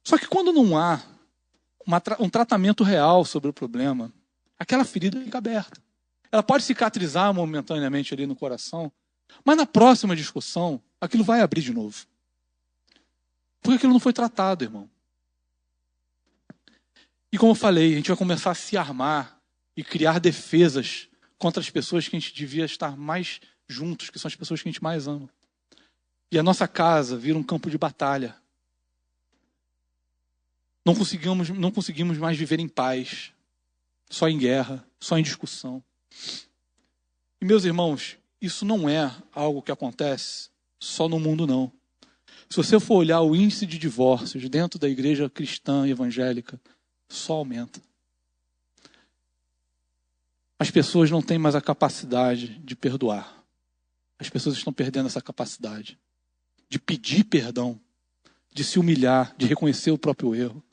Só que quando não há um tratamento real sobre o problema, aquela ferida fica aberta. Ela pode cicatrizar momentaneamente ali no coração, mas na próxima discussão, aquilo vai abrir de novo. Porque aquilo não foi tratado, irmão. E como eu falei, a gente vai começar a se armar e criar defesas contra as pessoas que a gente devia estar mais juntos, que são as pessoas que a gente mais ama. E a nossa casa vira um campo de batalha. Não conseguimos mais viver em paz, só em guerra, só em discussão. E meus irmãos, isso não é algo que acontece só no mundo, não. Se você for olhar o índice de divórcios dentro da igreja cristã e evangélica, só aumenta. As pessoas não têm mais a capacidade de perdoar. As pessoas estão perdendo essa capacidade de pedir perdão, de se humilhar, de reconhecer o próprio erro.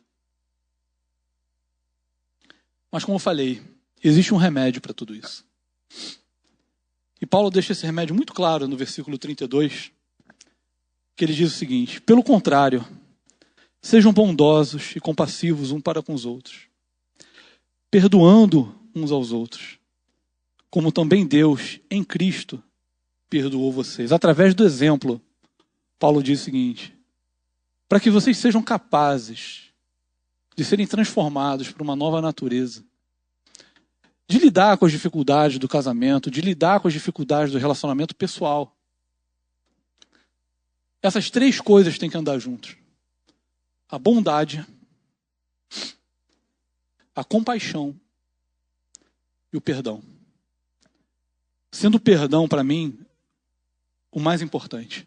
Mas como eu falei, existe um remédio para tudo isso. E Paulo deixa esse remédio muito claro no versículo 32, que ele diz o seguinte: pelo contrário, sejam bondosos e compassivos uns para com os outros, perdoando uns aos outros, como também Deus, em Cristo, perdoou vocês. Através do exemplo, Paulo diz o seguinte: para que vocês sejam capazes de serem transformados por uma nova natureza, de lidar com as dificuldades do casamento, de lidar com as dificuldades do relacionamento pessoal. Essas três coisas têm que andar juntos: a bondade, a compaixão e o perdão. Sendo o perdão, para mim, o mais importante.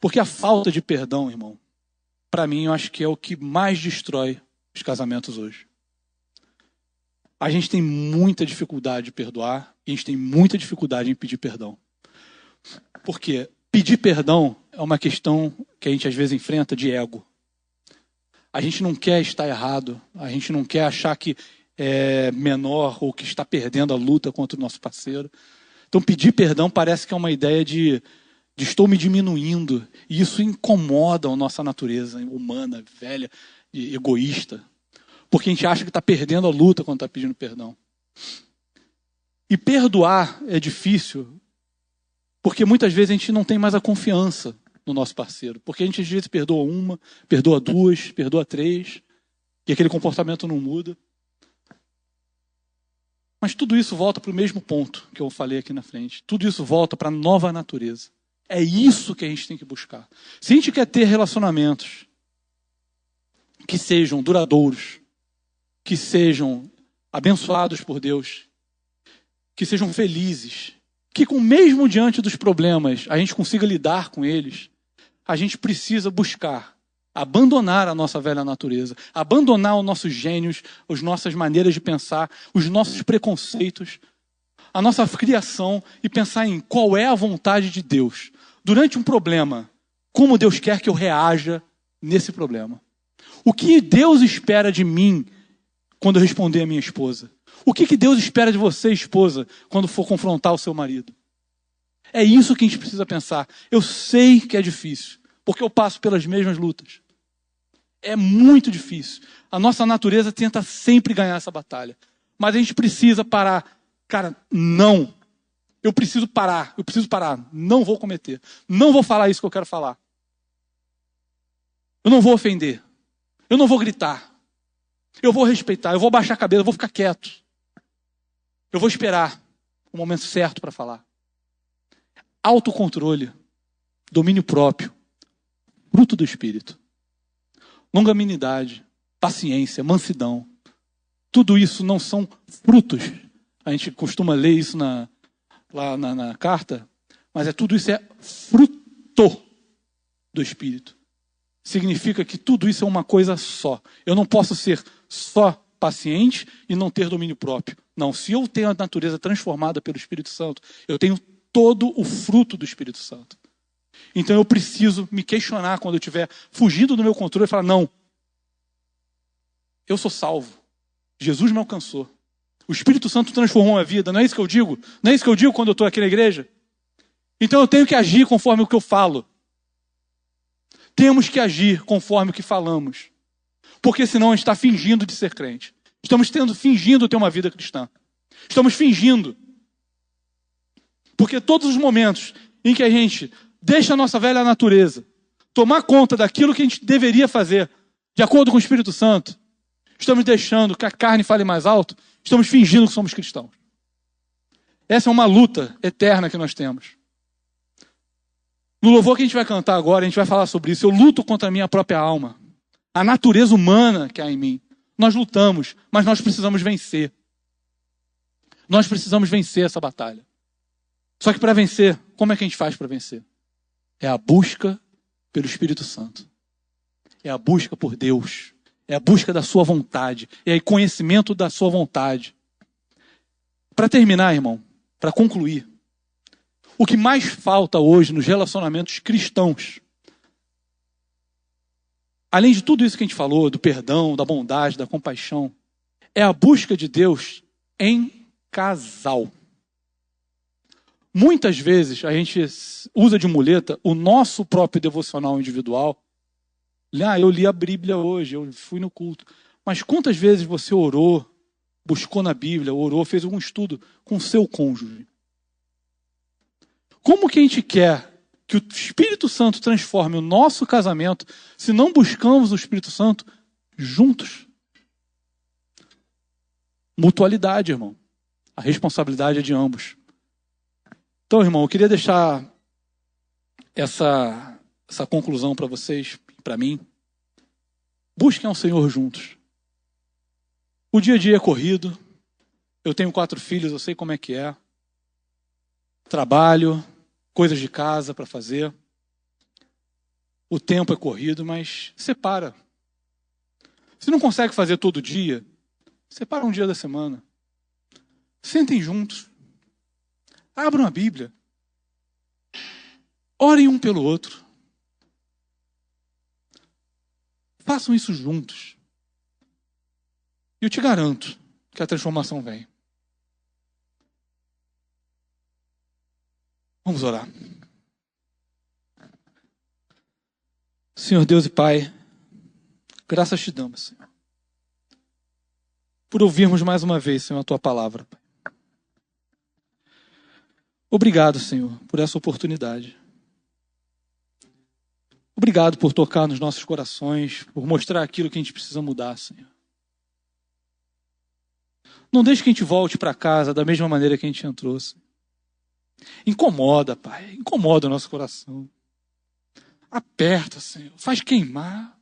Porque a falta de perdão, irmão, para mim, eu acho que é o que mais destrói os casamentos hoje. A gente tem muita dificuldade de perdoar e a gente tem muita dificuldade em pedir perdão. Por quê? Pedir perdão é uma questão que a gente às vezes enfrenta de ego. A gente não quer estar errado, a gente não quer achar que é menor ou que está perdendo a luta contra o nosso parceiro. Então pedir perdão parece que é uma ideia de estou me diminuindo. E isso incomoda a nossa natureza humana, velha, egoísta. Porque a gente acha que está perdendo a luta quando está pedindo perdão. E perdoar é difícil, porque muitas vezes a gente não tem mais a confiança no nosso parceiro. Porque a gente às vezes perdoa uma, perdoa duas, perdoa três, e aquele comportamento não muda. Mas tudo isso volta para o mesmo ponto que eu falei aqui na frente. Tudo isso volta para a nova natureza. É isso que a gente tem que buscar. Se a gente quer ter relacionamentos que sejam duradouros, que sejam abençoados por Deus, que sejam felizes, que mesmo diante dos problemas a gente consiga lidar com eles, a gente precisa buscar abandonar a nossa velha natureza, abandonar os nossos gênios, as nossas maneiras de pensar, os nossos preconceitos, a nossa criação e pensar em qual é a vontade de Deus. Durante um problema, como Deus quer que eu reaja nesse problema. O que Deus espera de mim quando eu responder a minha esposa? O que Deus espera de você, esposa, quando for confrontar o seu marido? É isso que a gente precisa pensar. Eu sei que é difícil, porque eu passo pelas mesmas lutas. É muito difícil. A nossa natureza tenta sempre ganhar essa batalha. Mas a gente precisa parar. Cara, não. Eu preciso parar. Não vou cometer. Não vou falar isso que eu quero falar. Eu não vou ofender. Eu não vou gritar. Eu vou respeitar. Eu vou baixar a cabeça. Eu vou ficar quieto. Eu vou esperar o momento certo para falar. Autocontrole. Domínio próprio. Fruto do Espírito. Longanimidade. Paciência. Mansidão. Tudo isso não são frutos. A gente costuma ler isso lá na carta. Mas tudo isso é fruto do Espírito. Significa que tudo isso é uma coisa só. Eu não posso ser só paciente e não ter domínio próprio. Não, se eu tenho a natureza transformada pelo Espírito Santo, eu tenho todo o fruto do Espírito Santo. Então eu preciso me questionar quando eu estiver fugindo do meu controle e falar, não, eu sou salvo. Jesus me alcançou. O Espírito Santo transformou a vida. Não é isso que eu digo? Não é isso que eu digo quando eu estou aqui na igreja? Então eu tenho que agir conforme o que eu falo. Temos que agir conforme o que falamos. Porque senão a gente está fingindo de ser crente. Estamos fingindo ter uma vida cristã. Estamos fingindo. Porque todos os momentos em que a gente deixa a nossa velha natureza tomar conta daquilo que a gente deveria fazer, de acordo com o Espírito Santo, estamos deixando que a carne fale mais alto, estamos fingindo que somos cristãos. Essa é uma luta eterna que nós temos. No louvor que a gente vai cantar agora, a gente vai falar sobre isso. Eu luto contra a minha própria alma. A natureza humana que há em mim. Nós lutamos, mas nós precisamos vencer. Nós precisamos vencer essa batalha. Só que para vencer, como é que a gente faz para vencer? É a busca pelo Espírito Santo. É a busca por Deus. É a busca da sua vontade. É o conhecimento da sua vontade. Para terminar, irmão, para concluir, o que mais falta hoje nos relacionamentos cristãos, além de tudo isso que a gente falou, do perdão, da bondade, da compaixão, é a busca de Deus em casal. Muitas vezes a gente usa de muleta o nosso próprio devocional individual. Eu li a Bíblia hoje, eu fui no culto. Mas quantas vezes você orou, buscou na Bíblia, orou, fez algum estudo com o seu cônjuge? Como que a gente quer que o Espírito Santo transforme o nosso casamento se não buscamos o Espírito Santo juntos? Mutualidade, irmão. A responsabilidade é de ambos. Então, irmão, eu queria deixar essa conclusão para vocês, para mim. Busquem ao Senhor juntos. O dia a dia é corrido. Eu tenho 4 filhos, eu sei como é que é. Trabalho, coisas de casa para fazer. O tempo é corrido, mas separa. Se não consegue fazer todo dia, separa um dia da semana. Sentem juntos. Abram a Bíblia. Orem um pelo outro. Façam isso juntos. E eu te garanto que a transformação vem. Vamos orar. Senhor Deus e Pai, graças te damos, Senhor, por ouvirmos mais uma vez, Senhor, a Tua palavra, Pai. Obrigado, Senhor, por essa oportunidade. Obrigado por tocar nos nossos corações, por mostrar aquilo que a gente precisa mudar, Senhor. Não deixe que a gente volte para casa da mesma maneira que a gente entrou, Senhor. Incomoda, Pai. Incomoda o nosso coração. Aperta, Senhor. Faz queimar.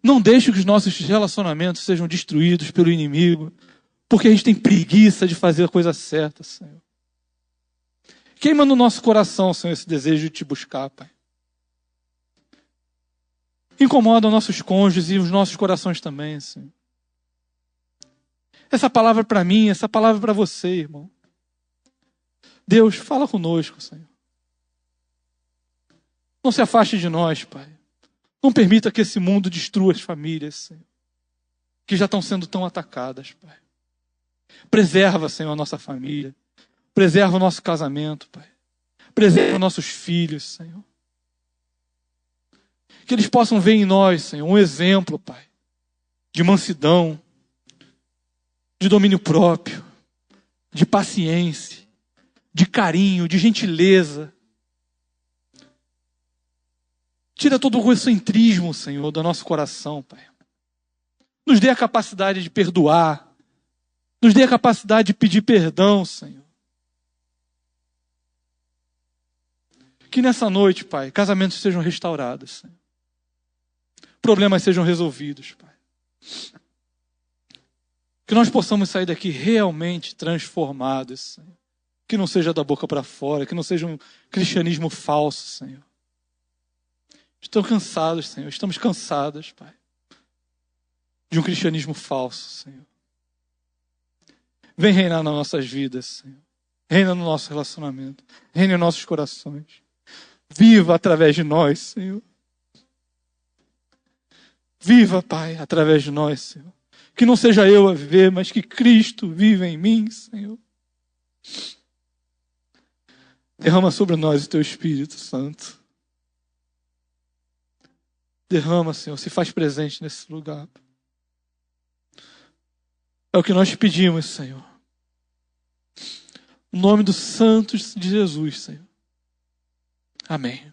Não deixe que os nossos relacionamentos sejam destruídos pelo inimigo, porque a gente tem preguiça de fazer a coisa certa, Senhor. Queima no nosso coração, Senhor, esse desejo de te buscar, Pai. Incomoda os nossos cônjuges e os nossos corações também, Senhor. Essa palavra para mim, essa palavra para você, irmão. Deus, fala conosco, Senhor. Não se afaste de nós, Pai. Não permita que esse mundo destrua as famílias, Senhor, que já estão sendo tão atacadas, Pai. Preserva, Senhor, a nossa família. Preserva o nosso casamento, Pai. Preserva nossos filhos, Senhor. Que eles possam ver em nós, Senhor, um exemplo, Pai, de mansidão, de domínio próprio, de paciência, de carinho, de gentileza. Tira todo o egocentrismo, Senhor, do nosso coração, Pai. Nos dê a capacidade de perdoar. Nos dê a capacidade de pedir perdão, Senhor. Que nessa noite, Pai, casamentos sejam restaurados, Senhor. Problemas sejam resolvidos, Pai. Que nós possamos sair daqui realmente transformados, Senhor. Que não seja da boca para fora, que não seja um cristianismo falso, Senhor. Estou cansados, Senhor. Estamos cansados, Pai, de um cristianismo falso, Senhor. Vem reinar nas nossas vidas, Senhor. Reina no nosso relacionamento. Reina em nossos corações. Viva através de nós, Senhor. Viva, Pai, através de nós, Senhor. Que não seja eu a viver, mas que Cristo viva em mim, Senhor. Derrama sobre nós o Teu Espírito Santo. Derrama, Senhor, se faz presente nesse lugar. É o que nós te pedimos, Senhor. Em nome dos santos de Jesus, Senhor. Amém.